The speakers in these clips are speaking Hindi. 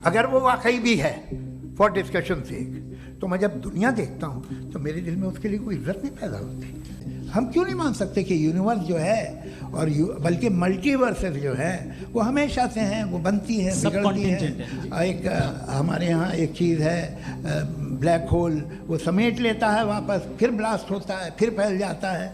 अगर वो वाकई भी है फॉर डिस्कशन सेक, तो मैं जब दुनिया देखता हूँ तो मेरे दिल में उसके लिए कोई इज्जत नहीं पैदा होती। हम क्यों नहीं मान सकते कि यूनिवर्स जो है और बल्कि मल्टीवर्सेस जो है वो हमेशा से हैं, वो बनती है, बिगड़ती है। एक हमारे यहाँ एक चीज़ है ब्लैक होल, वो समेट लेता है वापस, फिर ब्लास्ट होता है, फिर फैल जाता है।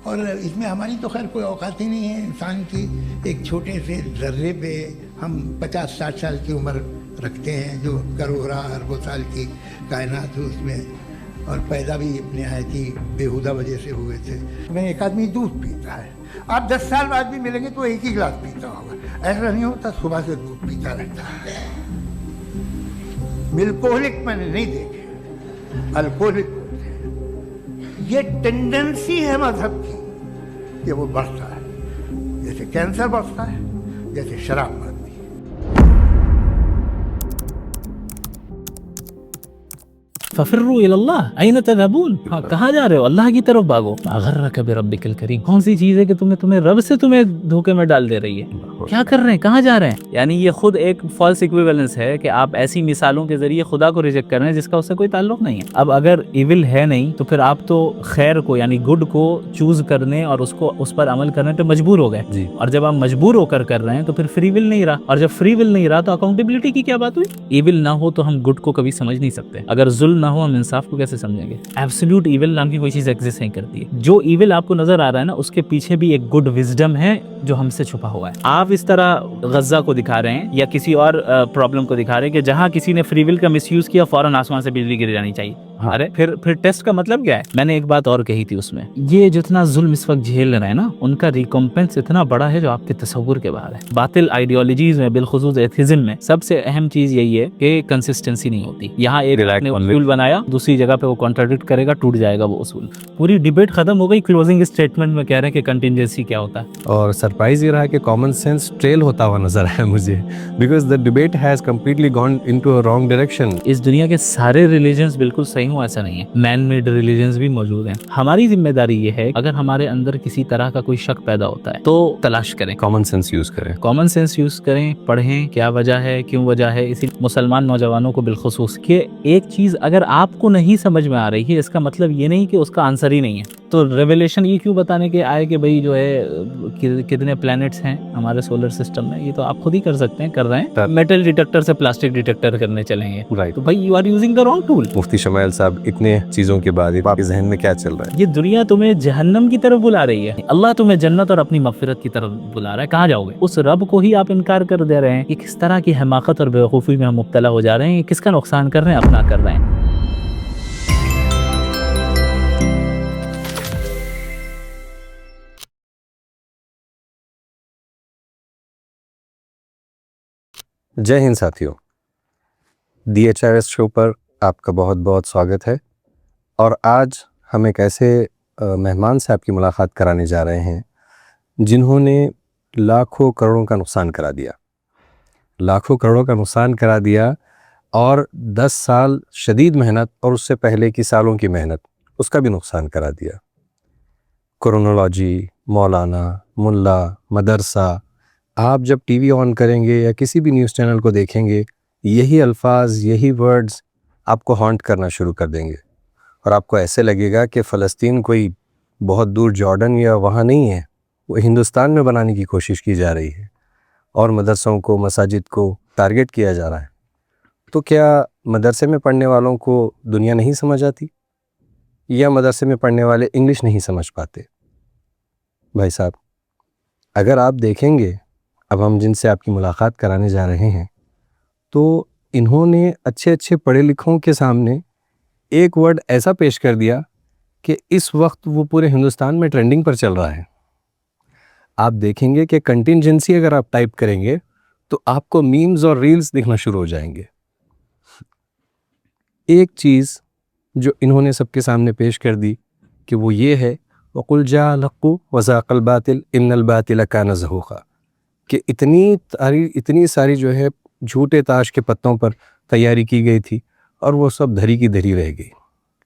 और इसमें हमारी तो खैर कोई औकात ही नहीं है इंसान की। एक छोटे से जर्रे पे हम 50-60 साल की उम्र रखते हैं, जो करोड़ों अरबों साल की कायनात है उसमें, और पैदा भी नहायत ही बेहुदा वजह से हुए थे। मैं एक आदमी दूध पीता है, आप 10 साल बाद भी मिलेंगे तो एक ही गिलास पीता होगा, ऐसा नहीं होता सुबह से दूध पीता रहता है। मिल्कोहलिक मैंने नहीं देखे, अल्कोहलिक होते हैं। ये टेंडेंसी है मजहब की कि वो बढ़ता है, जैसे कैंसर बढ़ता है, जैसे शराब बढ़ती है। फफिर्रू इलल्लाह ऐन तज़हबून, कहाँ जा रहे हो? अल्लाह की तरफ भागो। अगर्रक बिरब्बिकल करीम, कौन सी चीज़ है कि तुम्हें रब से तुम्हें धोखे में डाल दे रही है? क्या कर रहे हैं, कहाँ जा रहे हैं? यानी ये खुद एक फॉल्स इक्विवेलेंस है कि आप ऐसी मिसालों के जरिए खुदा को रिजेक्ट कर रहे हैं जिसका उससे कोई ताल्लुक नहीं है। अब अगर इविल है नहीं तो फिर आप तो खैर को यानी गुड को चूज करने और उसको उस पर अमल करने पे मजबूर हो गए, और जब आप मजबूर होकर कर रहे हैं तो फिर फ्री विल नहीं रहा, और जब फ्री विल नहीं रहा तो अकाउंटेबिलिटी की क्या बात हुई? इविल ना हो तो हम गुड को कभी समझ नहीं सकते, अगर जुल्म ना हो हम इंसाफ को कैसे समझेंगे? एब्सोल्यूट इविल नाम की कोई चीज एग्जिस्ट नहीं करती है। जो इविल आपको नजर आ रहा है ना, उसके पीछे भी एक गुड विजडम है जो हमसे छुपा हुआ है। आप इस तरह गज्जा को दिखा रहे हैं या किसी और प्रॉब्लम को दिखा रहे हैं कि जहां किसी ने फ्री विल का मिसयूज किया फौरन आसमान से बिजली गिर जानी चाहिए। हाँ। अरे फिर टेस्ट का मतलब क्या है? मैंने एक बात और कही थी उसमें, ये जितना जुल्म इस वक्त झेल रहे हैं ना, उनका रिकॉम्पेंस इतना बड़ा है जो आपके तस्वुर के बाहर है। बातिल आइडियोलॉजीज में, बिलखुसूस एथिज्म में सबसे अहम चीज यही है कि कंसिस्टेंसी नहीं होती। यहाँ एक ने उसूल बनाया, दूसरी जगह पे वो कॉन्ट्राडिक्ट करेगा, टूट जाएगा वो उसूल। पूरी डिबेट खत्म हो गई, क्लोजिंग स्टेटमेंट में कह रहे हैं कि कंटिजेंसी क्या होता है। और सरप्राइज ये रहा कि कॉमन सेंस ट्रेल होता हुआ नजर आया मुझे, because the debate has completely gone into a wrong direction. इस दुनिया के सारे रिलीजन्स बिल्कुल सही हो ऐसा नहीं है, मैन मेड रिलीजन्स भी मौजूद हैं। हमारी जिम्मेदारी ये है, अगर हमारे अंदर किसी तरह का कोई शक पैदा होता है तो तलाश करें, कॉमन सेंस यूज करें, कॉमन सेंस यूज करें, पढ़ें क्या वजह है, क्यों वजह है। इसी मुसलमान नौजवानों को बिलखुसूस कि एक चीज अगर आपको नहीं समझ में आ रही है, इसका मतलब ये नहीं कि उसका आंसर ही नहीं है। तो रेवलेशन ये क्यों बताने के आए कि भाई जो है कितने प्लैनेट्स हैं हमारे सोलर सिस्टम में, ये तो आप खुद ही कर सकते हैं, कर रहे हैं। मेटल डिटेक्टर से प्लास्टिक डिटेक्टर करने चलेंगे, राइट। तो भाई you are using the wrong tool. Mufti Shamail साहब, इतने चीजों के बाद आपके जहन में क्या चल रहा है? ये दुनिया तुम्हें जहन्नम की तरफ बुला रही है, अल्लाह तुम्हें जन्नत और अपनी मगफिरत की तरफ बुला रहा है। कहाँ जाओगे? उस रब को ही आप इनकार कर दे रहे हैं। कि किस तरह की हमाकत और बेवकूफ़ी में हम मुब्तला हो जा रहे हैं, किसका नुकसान कर रहे हैं? अपना कर रहे हैं। जय हिंद साथियों, DHIS शो पर आपका बहुत बहुत स्वागत है। और आज हम एक ऐसे मेहमान से आपकी मुलाकात कराने जा रहे हैं जिन्होंने लाखों करोड़ों का नुकसान करा दिया, लाखों करोड़ों का नुकसान करा दिया, और 10 साल शदीद मेहनत और उससे पहले की सालों की मेहनत उसका भी नुकसान करा दिया। क्रोनोलॉजी, मौलाना, मुल्ला, मदरसा, आप जब टीवी ऑन करेंगे या किसी भी न्यूज़ चैनल को देखेंगे, यही अल्फाज, यही वर्ड्स आपको हॉन्ट करना शुरू कर देंगे, और आपको ऐसे लगेगा कि फ़लस्तीन कोई बहुत दूर जॉर्डन या वहाँ नहीं है, वो हिंदुस्तान में बनाने की कोशिश की जा रही है, और मदरसों को, मसाजिद को टारगेट किया जा रहा है। तो क्या मदरसे में पढ़ने वालों को दुनिया नहीं समझ आती, या मदरसे में पढ़ने वाले इंग्लिश नहीं समझ पाते? भाई साहब, अगर आप देखेंगे, अब हम जिनसे आपकी मुलाकात कराने जा रहे हैं, तो इन्होंने अच्छे अच्छे पढ़े लिखों के सामने एक वर्ड ऐसा पेश कर दिया कि इस वक्त वो पूरे हिंदुस्तान में ट्रेंडिंग पर चल रहा है। आप देखेंगे कि कंटिजेंसी अगर आप टाइप करेंगे तो आपको मीम्स और रील्स दिखना शुरू हो जाएंगे। एक चीज़ जो इन्होंने सबके सामने पेश कर दी कि वो ये है, वक़ुल जाअल हक़्क़ु वज़ाक़ल बातिल इन्नल बातिल कान ज़हूक़ा, कि इतनी सारी जो है झूठे ताश के पत्तों पर तैयारी की गई थी, और वो सब धरी की धरी रह गई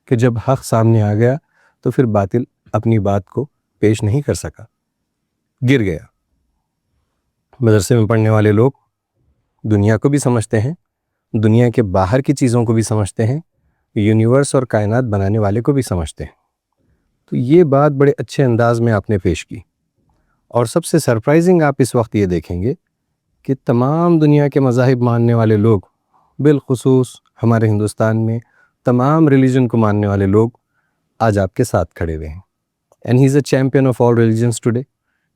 कि जब हक़ सामने आ गया तो फिर बातिल अपनी बात को पेश नहीं कर सका, गिर गया। मदरसे में पढ़ने वाले लोग दुनिया को भी समझते हैं दुनिया के बाहर की चीज़ों को भी समझते हैं, यूनिवर्स और कायनात बनाने वाले को भी समझते हैं। तो ये बात बड़े अच्छे अंदाज में आपने पेश की। और सबसे सरप्राइजिंग आप इस वक्त ये देखेंगे कि तमाम दुनिया के मज़ाहिब मानने वाले लोग, बिलखुसूस हमारे हिंदुस्तान में तमाम रिलीजन को मानने वाले लोग आज आपके साथ खड़े हुए हैं। And he is a champion of all religions today,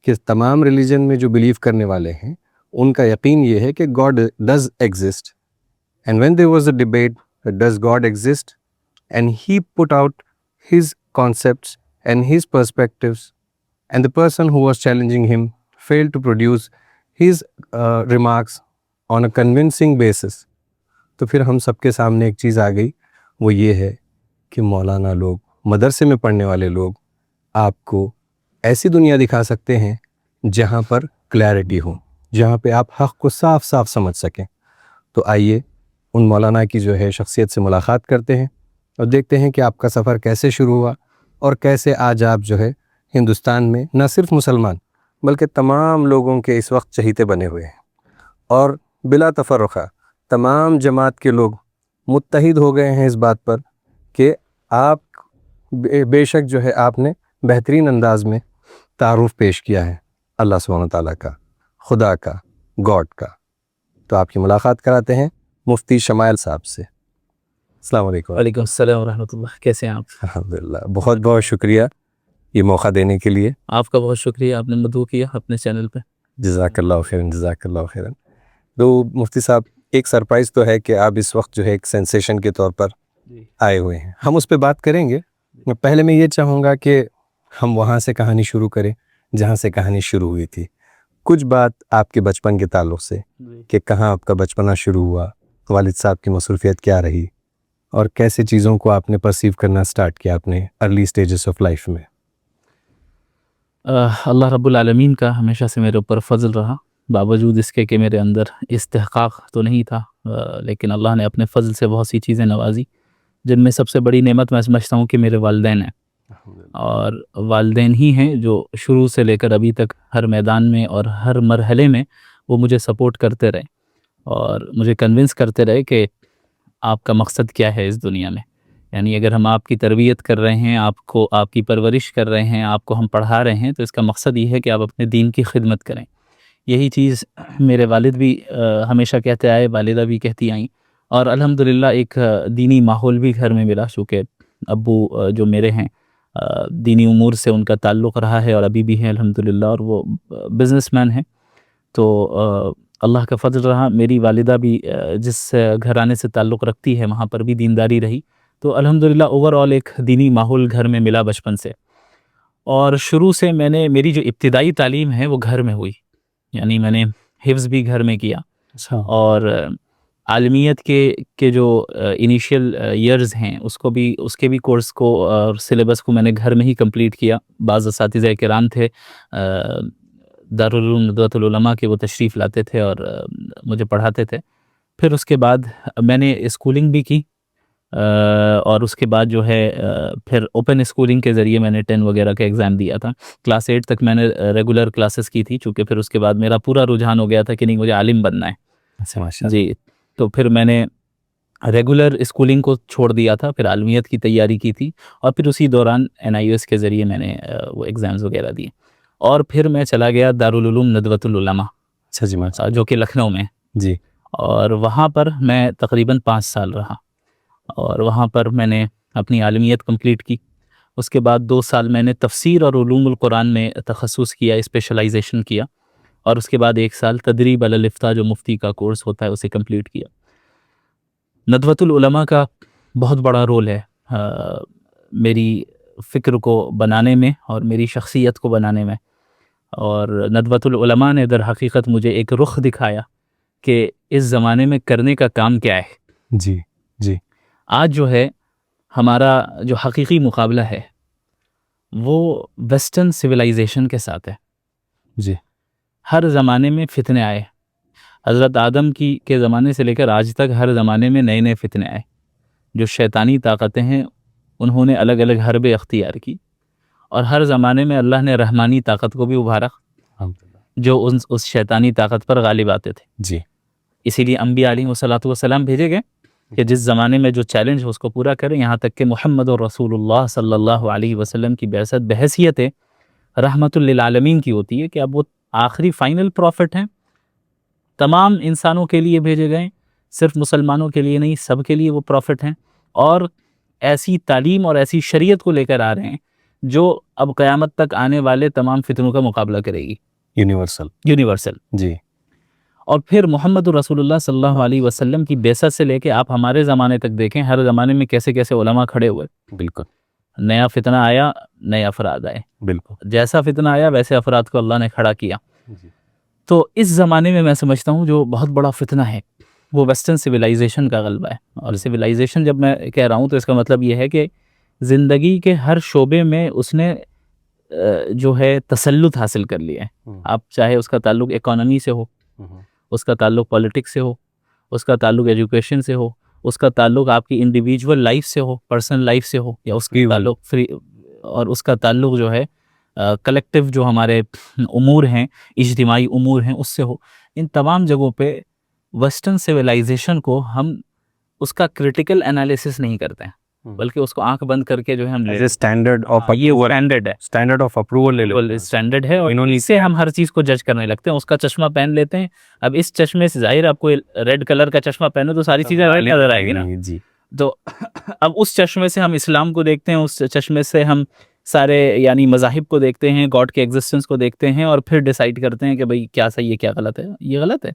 कि तमाम रिलीजन में जो बिलीव करने वाले हैं उनका यकीन ये है कि God does exist. And when there was a debate does God exist, and he put out his concepts and his perspectives, and the person who was challenging him failed to produce his remarks on a convincing basis। तो फिर हम सबके सामने एक चीज़ आ गई, वो ये है कि मौलाना लोग, मदरसे में पढ़ने वाले लोग आपको ऐसी दुनिया दिखा सकते हैं जहाँ पर क्लैरिटी हो, जहाँ पे आप हक़ को साफ साफ समझ सकें। तो आइए उन मौलाना की जो है शख्सियत से मुलाकात करते हैं और देखते हैं कि आपका सफ़र कैसे शुरू हुआ और कैसे आज आप जो है हिंदुस्तान में न सिर्फ मुसलमान बल्कि तमाम लोगों के इस वक्त चहीते बने हुए हैं। और बिला तफर्रुक़ा तमाम जमात के लोग मुत्तहिद हो गए हैं इस बात पर कि आप बेशक जो है आपने बेहतरीन अंदाज में तारुफ पेश किया है अल्लाह सुब्हानहू तआला का, खुदा का, गॉड का। तो आपकी मुलाकात कराते हैं मुफ्ती शमाइल साहब से। अस्सलाम वालेकुम। वालेकुम अस्सलाम व रहमतुल्लाह। कैसे हैं आप? अल्हम्दुलिल्लाह, बहुत बहुत शुक्रिया ये मौका देने के लिए। आपका बहुत शुक्रिया, आपने मदऊ किया अपने चैनल पे। जज़ाकल्लाहु खैरन, जज़ाकल्लाहु खैरन। तो मुफ्ती साहब, एक सरप्राइज़ तो है कि आप इस वक्त जो है एक सेंसेशन के तौर पर आए हुए हैं, हम उस पर बात करेंगे। पहले मैं ये चाहूँगा कि हम वहाँ से कहानी शुरू करें जहाँ से कहानी शुरू हुई थी। कुछ बात आपके बचपन के ताल्लुक़ से कि कहाँ आपका बचपना शुरू हुआ, वालिद साहब की मसरूफ़ियत क्या रही और कैसे चीज़ों को आपने परसीव करना स्टार्ट किया अपने अर्ली स्टेजेस ऑफ लाइफ में। अल्लाह रब्बुल आलमीन का हमेशा से मेरे ऊपर फ़ज़ल रहा, बावजूद इसके कि मेरे अंदर इस्तिहक़ाक़ तो नहीं था, लेकिन अल्लाह ने अपने फ़ज़ल से बहुत सी चीज़ें नवाजी, जिनमें सबसे बड़ी नेमत मैं समझता हूँ कि मेरे वालिदैन हैं। और वालिदैन ही हैं जो शुरू से लेकर अभी तक हर मैदान में और हर मरहले में वो मुझे सपोर्ट करते रहे और मुझे कन्विंस करते रहे कि आपका मकसद क्या है इस दुनिया में। यानी अगर हम आपकी तरबियत कर रहे हैं, आपको आपकी परवरिश कर रहे हैं, आपको हम पढ़ा रहे हैं, तो इसका मकसद ये है कि आप अपने दीन की खिदमत करें। यही चीज़ मेरे वालिद भी हमेशा कहते आए, वालिदा भी कहती आईं, और अल्हम्दुलिल्लाह एक दीनी माहौल भी घर में मिला। चूँकि अब्बू जो मेरे हैं दीनी उमूर से उनका ताल्लुक़ रहा है और अभी भी है अल्हम्दुलिल्लाह, और वो बिज़नेसमैन हैं। तो अल्लाह का फ़ज़ल रहा, मेरी वालिदा भी जिस घराने से ताल्लुक़ रखती है वहाँ पर भी दीनदारी रही। तो अल्हम्दुलिल्लाह ओवरऑल एक दीनी माहौल घर में मिला बचपन से। और शुरू से मेरी जो इब्तिदाई तालीम है वो घर में हुई, यानी मैंने हिफ्ज़ भी घर में किया। और आलमियत के जो इनिशियल ईयर्स हैं उसके भी कोर्स को और सिलेबस को मैंने घर में ही कंप्लीट किया। बाज़ असातिज़ा किराम थे दारुल उलूम नदवतुल उलमा के, वो तशरीफ़ लाते थे और मुझे पढ़ाते थे। फिर उसके बाद मैंने स्कूलिंग भी की और उसके बाद जो है फिर ओपन स्कूलिंग के ज़रिए मैंने 10 वगैरह का एग्ज़ाम दिया था। क्लास 8 तक मैंने रेगुलर क्लासेस की थी, चूँकि फिर उसके बाद मेरा पूरा रुझान हो गया था कि नहीं, मुझे आलिम बनना है। अच्छा, माशाअल्लाह। जी, तो फिर मैंने रेगुलर स्कूलिंग को छोड़ दिया था, फिर आलमियत की तैयारी की थी और फिर उसी दौरान NIOS के ज़रिए मैंने वो एग्ज़ाम्स वगैरह दिए। और फिर मैं चला गया दारुल उलूम नदवतुल उलमा, अच्छा जी, माशाअल्लाह, जो कि लखनऊ में जी। और वहाँ पर मैं तकरीबन 5 साल रहा और वहाँ पर मैंने अपनी आलमियत कंप्लीट की। उसके बाद 2 साल मैंने तफसीर और उलूमुल कुरान में तखस्सुस किया, स्पेशलाइजेशन किया, और उसके बाद 1 साल तदरीब अलल इफ्ता जो मुफ्ती का कोर्स होता है उसे कंप्लीट किया। नदवतुल उलमा का बहुत बड़ा रोल है मेरी फ़िक्र को बनाने में और मेरी शख्सियत को बनाने में। और नदवतुल उलमा ने दर हकीकत मुझे एक रुख दिखाया कि इस ज़माने में करने का काम क्या है। जी, जी। आज जो है हमारा जो हकीकी मुकाबला है वो वेस्टर्न सिविलाइजेशन के साथ है। जी। हर ज़माने में फ़ितने आए, हज़रत आदम के ज़माने से लेकर आज तक हर ज़माने में नए नए फ़ितने आए। जो शैतानी ताकतें हैं उन्होंने अलग अलग हरबे अख्तियार की और हर ज़माने में अल्लाह ने रहमानी ताकत को भी उभारा जो उस शैतानी ताकत पर गालिब आते थे। जी। इसीलिए अम्बिया अलैहिस्सलातु वस्सलाम भेजे गए कि जिस ज़माने में जो चैलेंज है उसको पूरा करें। यहाँ तक कि मुहम्मद और रसूलुल्लाह सल्लल्लाहु अलैहि वसल्लम की बेअसत बहैसियत रहमतुल लिल आलमीन की होती है कि अब वो आखिरी फाइनल प्रॉफिट हैं, तमाम इंसानों के लिए भेजे गए, सिर्फ मुसलमानों के लिए नहीं, सब के लिए वो प्रॉफिट हैं। और ऐसी तालीम और ऐसी शरीयत को लेकर आ रहे हैं जो अब क़यामत तक आने वाले तमाम फितनों का मुकाबला करेगी, यूनिवर्सल। जी। और फिर मोहम्मद रसूलुल्लाह सल्लल्लाहु अलैहि वसल्लम की बेसत से लेके आप हमारे ज़माने तक देखें, हर ज़माने में कैसे कैसे उलमा खड़े हुए। बिल्कुल। नया फितना आया, नए अफराद आए, बिल्कुल। जैसा फितना आया वैसे अफराद को अल्लाह ने खड़ा किया। जी। तो इस ज़माने में मैं समझता हूँ जो बहुत बड़ा फितना है वो वेस्टर्न सिविलाइजेशन का गलबा है। और सिविलाइजेशन जब मैं कह रहा हूँ तो इसका मतलब ये है कि ज़िंदगी के हर शोबे में उसने जो है तसल्लुत हासिल कर लिया है। आप चाहे उसका ताल्लुक इकोनॉमी से हो, उसका ताल्लुक पॉलिटिक्स से हो, उसका ताल्लुक एजुकेशन से हो, उसका ताल्लुक आपकी इंडिविजुअल लाइफ से हो, पर्सनल लाइफ से हो, या उसका ताल्लुक फ्री, और उसका ताल्लुक जो है कलेक्टिव जो हमारे उमूर हैं, इज्तिमाई उमूर हैं, उससे हो। इन तमाम जगहों पे वेस्टर्न सिविलाइजेशन को हम उसका क्रिटिकल एनालिसिस नहीं करते हैं, बल्कि उसको आंख बंद करके जो है हम स्टैंडर्ड ऑफ ये स्टैंडर्ड है, स्टैंडर्ड ऑफ अप्रूवल ले लो, स्टैंडर्ड है, और इससे हम हर चीज़ को जज करने लगते हैं। उसका चश्मा पहन लेते हैं। अब इस चश्मे से जाहिर आपको रेड कलर का चश्मा पहनो तो सारी चीज़ें रेड नजर आएगी ना जी। तो अब उस चश्मे से हम इस्लाम को देखते हैं, उस चश्मे से हम सारे यानी मज़ाहिब को देखते हैं, गॉड के एग्जिस्टेंस को देखते हैं, और फिर डिसाइड करते हैं कि भाई क्या सही है क्या गलत है। ये गलत है।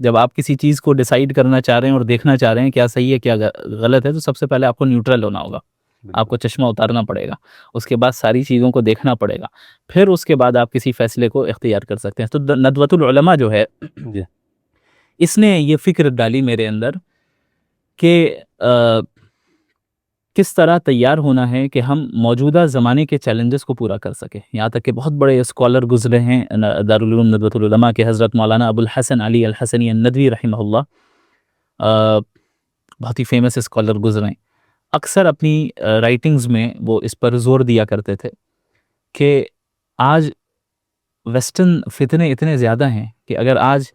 जब आप किसी चीज़ को डिसाइड करना चाह रहे हैं और देखना चाह रहे हैं क्या सही है क्या गलत है, तो सबसे पहले आपको न्यूट्रल होना होगा, आपको चश्मा उतारना पड़ेगा, उसके बाद सारी चीज़ों को देखना पड़ेगा, फिर उसके बाद आप किसी फैसले को इख्तियार कर सकते हैं। तो नदवतुल उलमा जो है इसने ये फ़िक्र डाली मेरे अंदर कि किस तरह तैयार होना है कि हम मौजूदा ज़माने के चैलेंजेस को पूरा कर सकें। यहाँ तक कि बहुत बड़े स्कॉलर गुज़रे हैं दारुल उलूम नदवतुल उलमा के, हज़रत मौलाना अबुल हसन अली अल हसनी अन-नदवी रहमहुल्लाह, बहुत ही फेमस स्कॉलर गुज़रे हैं। अक्सर अपनी राइटिंग्स में वो इस पर ज़ोर दिया करते थे कि आज वेस्टर्न फितने इतने ज़्यादा हैं कि अगर आज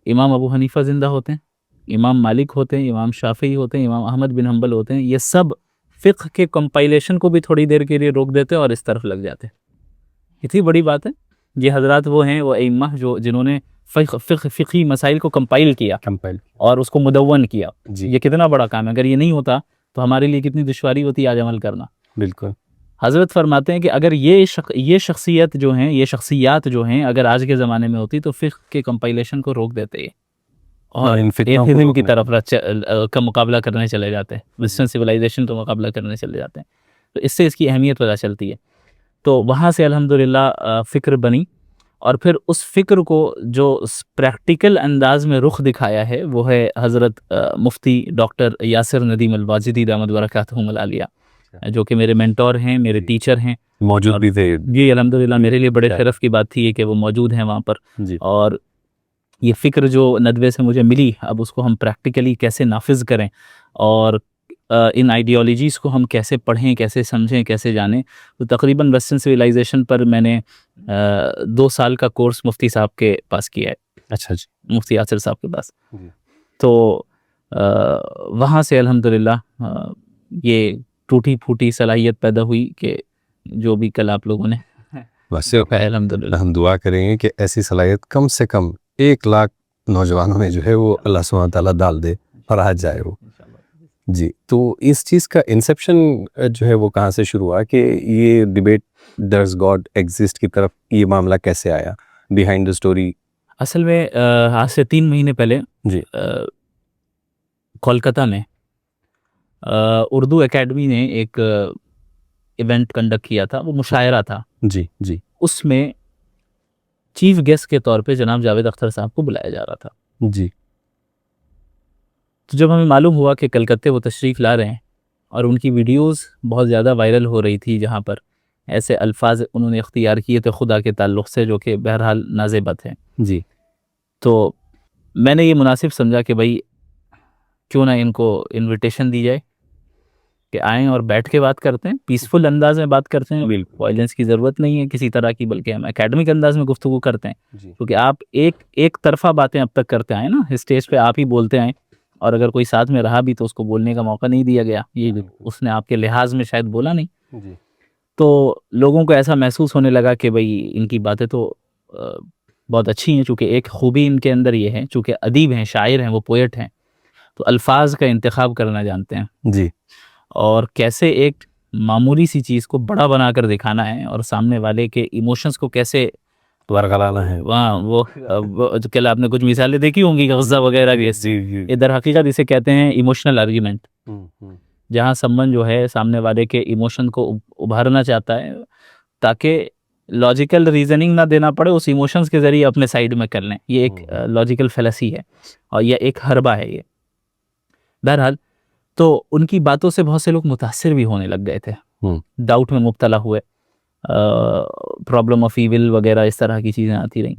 इमाम अबू हनीफ़ा ज़िंदा होते हैं, इमाम मालिक होते हैं, इमाम शाफ़ी होते हैं, इमाम अहमद बिन हम्बल होते हैं, ये सब फ़िक़्ह के कंपाइलेशन को भी थोड़ी देर के लिए रोक देते और इस तरफ लग जाते। इतनी बड़ी बात है। ये हज़रात वो हैं, वो अइम्मा जो जिन्होंने फ़िक़्ही मसाइल को कंपाइल किया और उसको मुदव्वन किया। ये कितना बड़ा काम है। अगर ये नहीं होता तो हमारे लिए कितनी दुश्वारी होती आज अमल करना। बिल्कुल। हज़रत फरमाते हैं कि अगर ये शख्सियत जो हैं, ये शख्सियात जो हैं, अगर आज के ज़माने में होती तो फ़िक़्ह के कंपाइलेशन को रोक देते और एथिज़म की तरफ का मुकाबला करने चले जाते हैं, वेस्टर्न सिविलाइजेशन का मुकाबला करने चले जाते हैं। तो इससे इसकी अहमियत पता चलती है। तो वहाँ से अल्हम्दुलिल्लाह फ़िक्र बनी, और फिर उस फ़िक्र को जो प्रैक्टिकल अंदाज में रुख दिखाया है वो है हज़रत मुफ्ती डॉक्टर यासिर नदीम अल-वाजिदी दामद बरकातहुम अल-आलिया, जो कि मेरे मेंटोर हैं, मेरे टीचर हैं, मौजूद भी थे। ये अल्हम्दुलिल्लाह मेरे लिए बड़े शरफ़ की बात थी ये कि वो मौजूद हैं वहाँ पर। और ये फ़िक्र जो नदवे से मुझे मिली, अब उसको हम प्रैक्टिकली कैसे नाफिज़ करें और इन आइडियोलॉजीज़ को हम कैसे पढ़ें, कैसे समझें, कैसे जानें। तो तकरीबन वेस्टर्न सिविलाइजेशन पर मैंने 2 साल का कोर्स मुफ्ती साहब के पास किया है। अच्छा जी। मुफ्ती यासिर साहब के पास। तो वहाँ से अल्हम्दुलिल्लाह ये टूटी फूटी सलाहियत पैदा हुई कि जो भी कल आप लोगों ने बस अल्हम्दुलिल्लाह हम दुआ करेंगे कि ऐसी सलाहियत कम से कम 1 लाख नौजवानों में जो है वो अल्लाह सुब्हानहू तआला डाल दे और आ जाए वो। जी। तो इस चीज़ का इंसेप्शन जो है वो कहाँ से शुरू हुआ कि ये डिबेट डज गॉड एग्जिस्ट की तरफ ये मामला कैसे आया, बिहाइंड द स्टोरी? असल में आज से 3 महीने पहले जी। कोलकाता में उर्दू एकेडमी ने एक इवेंट कंडक्ट किया था, वो मुशायरा था। जी जी। उसमें चीफ गेस्ट के तौर पे जनाब जावेद अख्तर साहब को बुलाया जा रहा था। जी। तो जब हमें मालूम हुआ कि कलकत्ते वो तशरीफ़ ला रहे हैं और उनकी वीडियोस बहुत ज़्यादा वायरल हो रही थी, जहाँ पर ऐसे अल्फाज उन्होंने इख्तियार किए थे खुदा के ताल्लुक़ से जो कि बहरहाल नाज़ेबत हैं। जी। तो मैंने ये मुनासिब समझा कि भाई क्यों ना इनको इनविटेशन दी जाए कि आएँ और बैठ के बात करते हैं, पीसफुल अंदाज में बात करते हैं, बिल्कुल। वायलेंस की ज़रूरत नहीं है किसी तरह की, बल्कि हम एकेडमिक अंदाज में गुफ्तगू करते हैं। जी। क्योंकि आप एक तरफ़ा बातें अब तक करते आए ना, स्टेज पे आप ही बोलते आए, और अगर कोई साथ में रहा भी तो उसको बोलने का मौका नहीं दिया गया, ये उसने आपके लिहाज में शायद बोला नहीं। जी। तो लोगों को ऐसा महसूस होने लगा कि भाई इनकी बातें तो बहुत अच्छी हैं, चूँकि एक खूबी इनके अंदर ये है, चूँकि अदीब हैं, शायर हैं, वो पोएट हैं, तो अल्फाज का इंतखाब करना जानते हैं, जी। और कैसे एक मामूली सी चीज़ को बड़ा बनाकर दिखाना है, और सामने वाले के इमोशंस को कैसे वरगलाना है। वहाँ वो जो कल आपने कुछ मिसालें देखी होंगी गज़ा वगैरह की, जी। ये दर हकीकत इसे कहते हैं इमोशनल आर्ग्यूमेंट, जहाँ संबंध जो है सामने वाले के इमोशन को उभारना चाहता है ताकि लॉजिकल रीजनिंग ना देना पड़े, उस इमोशंस के ज़रिए अपने साइड में कर लें। ये एक लॉजिकल फेलसी है और यह एक हरबा है ये। बहरहाल तो उनकी बातों से बहुत से लोग मुतासिर भी होने लग गए थे, डाउट में मुब्तला हुए, प्रॉब्लम ऑफ ईविल वगैरह इस तरह की चीज़ें आती रहीं।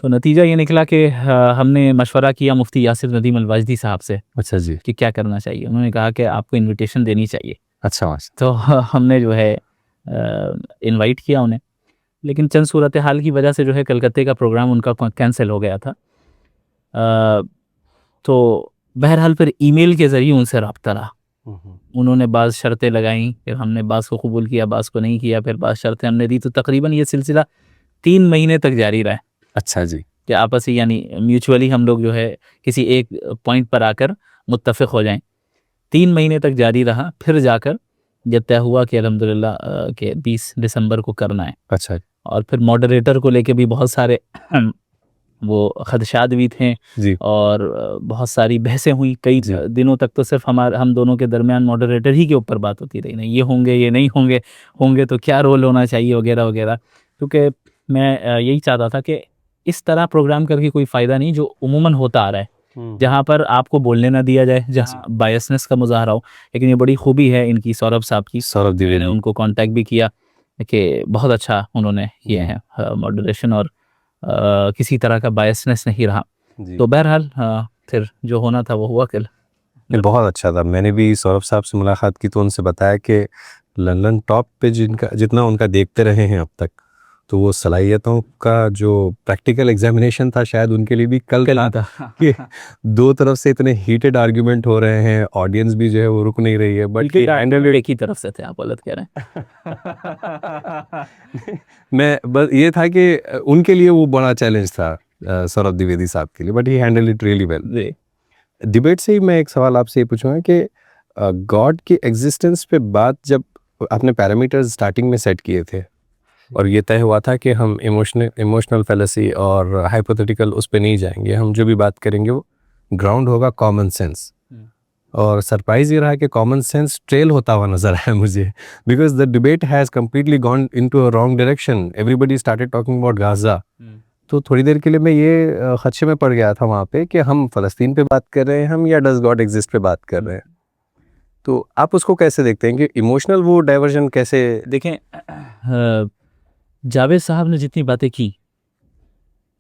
तो नतीजा ये निकला कि हमने मशवरा किया मुफ्ती यासिर नदीम अल-वाजदी साहब से। अच्छा जी। कि क्या करना चाहिए। उन्होंने कहा कि आपको इनविटेशन देनी चाहिए। अच्छा। तो हमने जो है इनवाइट किया उन्हें, लेकिन चंद सूरत हाल की वजह से जो है कलकत्ते का प्रोग्राम उनका कैंसिल हो गया था। तो बहरहाल फिर ईमेल के ज़रिए उनसे रब्ता रहा। उन्होंने बाज़ शर्तें लगाईं, फिर हमने बाज़ को कबूल किया, बाज़ को नहीं किया, फिर बाज़ शर्तें हमने दी, तो तकरीबन ये सिलसिला 3 महीने तक जारी रहा। अच्छा जी। कि आपसी यानी म्यूचुअली हम लोग जो है किसी एक पॉइंट पर आकर मुत्तफ़िक़ हो जाएं। 3 महीने तक जारी रहा, फिर जाकर जब तय हुआ कि अल्हम्दुलिल्लाह कि 20 दिसंबर को करना है। अच्छा। और फिर मॉडरेटर को लेके भी बहुत सारे वो खदशात भी थे जी। और बहुत सारी बहसें हुई कई दिनों तक। तो सिर्फ हम दोनों के दरमियान मॉडरेटर ही के ऊपर बात होती रही, नहीं ये होंगे, ये नहीं होंगे, होंगे तो क्या रोल होना चाहिए वगैरह वगैरह। क्योंकि मैं यही चाहता था कि इस तरह प्रोग्राम करके कोई फ़ायदा नहीं जो उमूमन होता आ रहा है, जहाँ पर आपको बोलने ना दिया जाए, जहाँ बायसनेस का मुजाहरा हो। लेकिन ये बड़ी खूबी है इनकी, सौरभ साहब की। सौरभ द्विवेदी, मैंने उनको कांटेक्ट भी किया कि बहुत अच्छा उन्होंने किए हैं मॉडरेशन, और किसी तरह का बायसनेस नहीं रहा। तो बहरहाल फिर जो होना था वो हुआ कल। बहुत अच्छा था। मैंने भी सौरभ साहब से मुलाकात की तो उनसे बताया कि लंदन टॉप पे जितना उनका देखते रहे हैं अब तक, तो वो सलाहियतों का जो प्रैक्टिकल एग्जामिनेशन था शायद उनके लिए भी कल था कि दो तरफ से इतने हीटेड आर्ग्यूमेंट हो रहे हैं, ऑडियंस भी जो है वो रुक नहीं रही है, बट हैंडल एक ही तरफ से थे, आप गलत कह रहे हैं। मैं बस ये था कि उनके लिए वो बड़ा चैलेंज था सौरभ द्विवेदी साहब के लिए, but he handle it really well. Debate से ही मैं एक सवाल आपसे ये पूछूंगा कि गॉड की एग्जिस्टेंस पे बात जब आपने पैरामीटर्स स्टार्टिंग में सेट किए थे और ये तय हुआ था कि हम इमोशनल फैलेसी और हाइपोथेटिकल उस पे नहीं जाएंगे, हम जो भी बात करेंगे वो ग्राउंड होगा कॉमन सेंस, और सरप्राइज ये रहा कि कॉमन सेंस ट्रेल होता हुआ नजर आया मुझे, because the debate has completely gone into a wrong direction. Everybody started talking about Gaza. तो थोड़ी देर के लिए मैं ये खदशे में पड़ गया था वहाँ पे कि हम फ़लस्तीन पे बात कर रहे हैं हम, या डज गॉड एग्जिस्ट पे बात कर रहे हैं। तो आप उसको कैसे देखते हैं कि इमोशनल वो डाइवर्जन कैसे? देखें, जावेद साहब ने जितनी बातें की,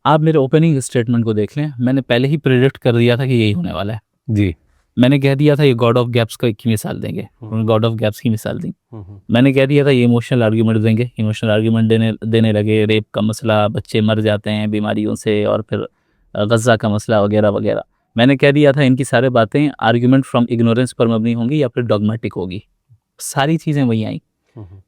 आप मेरे ओपनिंग स्टेटमेंट को देख लें, मैंने पहले ही प्रेडिक्ट कर दिया था कि यही होने वाला है जी। मैंने कह दिया था ये गॉड ऑफ गैप्स की मिसाल देंगे, उन्होंने गॉड ऑफ गैप्स की मिसाल दी। मैंने कह दिया था ये इमोशनल आर्ग्यूमेंट देंगे, इमोशनल आर्ग्यूमेंट देने लगे। रेप का मसला, बच्चे मर जाते हैं बीमारियों से, और फिर गज़ा का मसला वगैरह वगैरह। मैंने कह दिया था इनकी सारे बातें आर्ग्यूमेंट फ्रॉम इग्नोरेंस पर मबनी होंगी या फिर डॉगमेटिक होगी। सारी चीज़ें वही आई,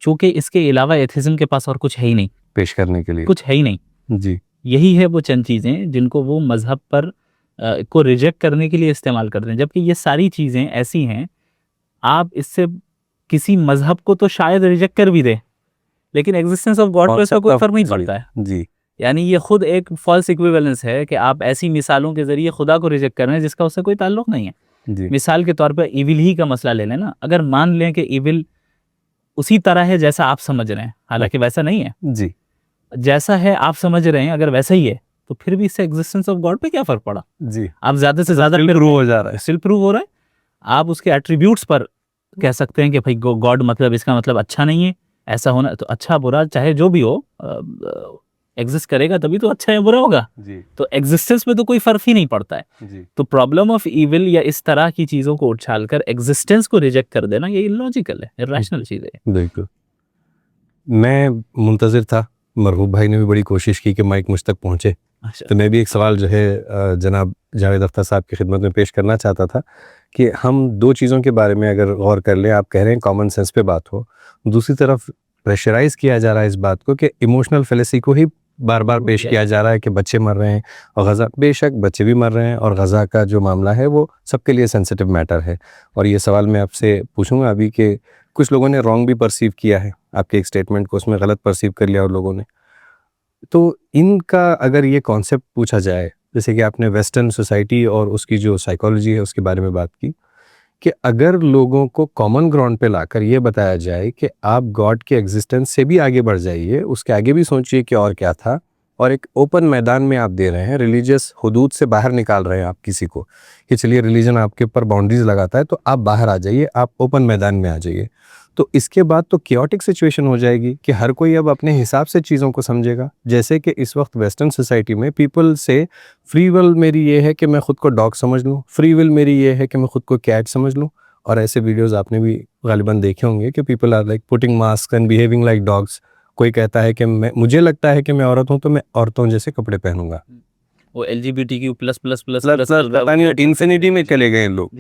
चूँकि इसके अलावा एथिज्म के पास और कुछ है ही नहीं पेश करने के लिए, कुछ है ही नहीं जी। यही है वो चंद चीज़ें जिनको वो मज़हब पर को रिजेक्ट करने के लिए इस्तेमाल करते हैं, जबकि ये सारी चीज़ें ऐसी हैं आप इससे किसी मज़हब को तो शायद रिजेक्ट कर भी दे, लेकिन एग्जिस्टेंस ऑफ गॉड पर इसका कोई फर्क नहीं पड़ता है जी। यानी ये खुद एक फॉल्स इक्विवेलेंस है कि आप ऐसी मिसालों के ज़रिए खुदा को रिजेक्ट कर रहे हैं जिसका उससे कोई ताल्लुक नहीं है। मिसाल के तौर पर इविल ही का मसला ले लें ना, अगर मान लें कि इविल उसी तरह है जैसा आप समझ रहे हैं, हालांकि वैसा नहीं है जी, जैसा है आप समझ रहे हैं, अगर वैसा ही है तो फिर भी इससे एग्जिस्टेंस ऑफ गॉड पे क्या फर्क पड़ा जी। आप ज्यादा से ज्यादा प्रूव हो जा रहा है, सिर्फ प्रूव हो रहा है। आप उसके एट्रीब्यूट्स पर कह सकते हैं कि भाई गॉड मतलब इसका मतलब अच्छा नहीं है, ऐसा होना तो अच्छा बुरा चाहे जो भी हो, एग्जिस्ट करेगा तभी तो अच्छा है बुरा होगा। जी तो एग्जिस्टेंस में तो कोई फर्क ही नहीं पड़ता है। जी तो प्रॉब्लम ऑफ इविल या इस तरह की चीजों को उछालकर एग्जिस्टेंस को रिजेक्ट कर देना ये इलॉजिकल है, इरैशनल चीज है। बिल्कुल। मैं मुंतज़िर था, मरहूब भाई ने भी बड़ी कोशिश की कि माइक मुझ तक पहुंचे, तो मैं भी एक सवाल जो है जनाब जावेद अख्तर साहब की खिदमत में पेश करना चाहता था कि हम दो चीज़ों के बारे में अगर गौर कर लें, आप कह रहे हैं कॉमन सेंस पे बात हो, दूसरी तरफ प्रेशराइज किया जा रहा है इस बात को कि इमोशनल फेलिसी को ही बार बार पेश किया जा रहा है कि बच्चे मर रहे हैं और गज़ा, बेशक बच्चे भी मर रहे हैं और गज़ा का जो मामला है वो सबके लिए सेंसिटिव मैटर है। और ये सवाल मैं आपसे पूछूंगा अभी कि कुछ लोगों ने रॉन्ग भी परसीव किया है आपके एक स्टेटमेंट को, उसमें गलत परसीव कर लिया और लोगों ने, तो इनका अगर ये कॉन्सेप्ट पूछा जाए, जैसे कि आपने वेस्टर्न सोसाइटी और उसकी जो साइकोलॉजी है उसके बारे में बात की, कि अगर लोगों को कॉमन ग्राउंड पे लाकर ये बताया जाए कि आप गॉड के एग्जिस्टेंस से भी आगे बढ़ जाइए, उसके आगे भी सोचिए कि और क्या था, और एक ओपन मैदान में आप दे रहे हैं, रिलीजियस हुदूद से बाहर निकाल रहे हैं आप किसी को कि चलिए रिलीजन आपके ऊपर बाउंड्रीज लगाता है तो आप बाहर आ जाइए, आप ओपन मैदान में आ जाइए, तो इसके बाद तो क्योटिक सिचुएशन हो जाएगी कि हर कोई अब अपने हिसाब से चीज़ों को समझेगा। जैसे कि इस वक्त वेस्टर्न सोसाइटी में पीपल से फ्री विल मेरी ये है कि मैं खुद को डॉग समझ लूँ, फ्री विल मेरी ये है कि मैं खुद को कैट समझ लूँ, और ऐसे वीडियोस आपने भी गालिबन देखे होंगे कि people are like putting mask and behaving like dogs. कोई कहता है कि मुझे लगता है कि मैं औरत हूँ तो मैं औरतों जैसे कपड़े पहनूंगा, वो LGBTQ प्लस प्लस प्लस पता नहीं इंफिनिटी में चले गए लोग,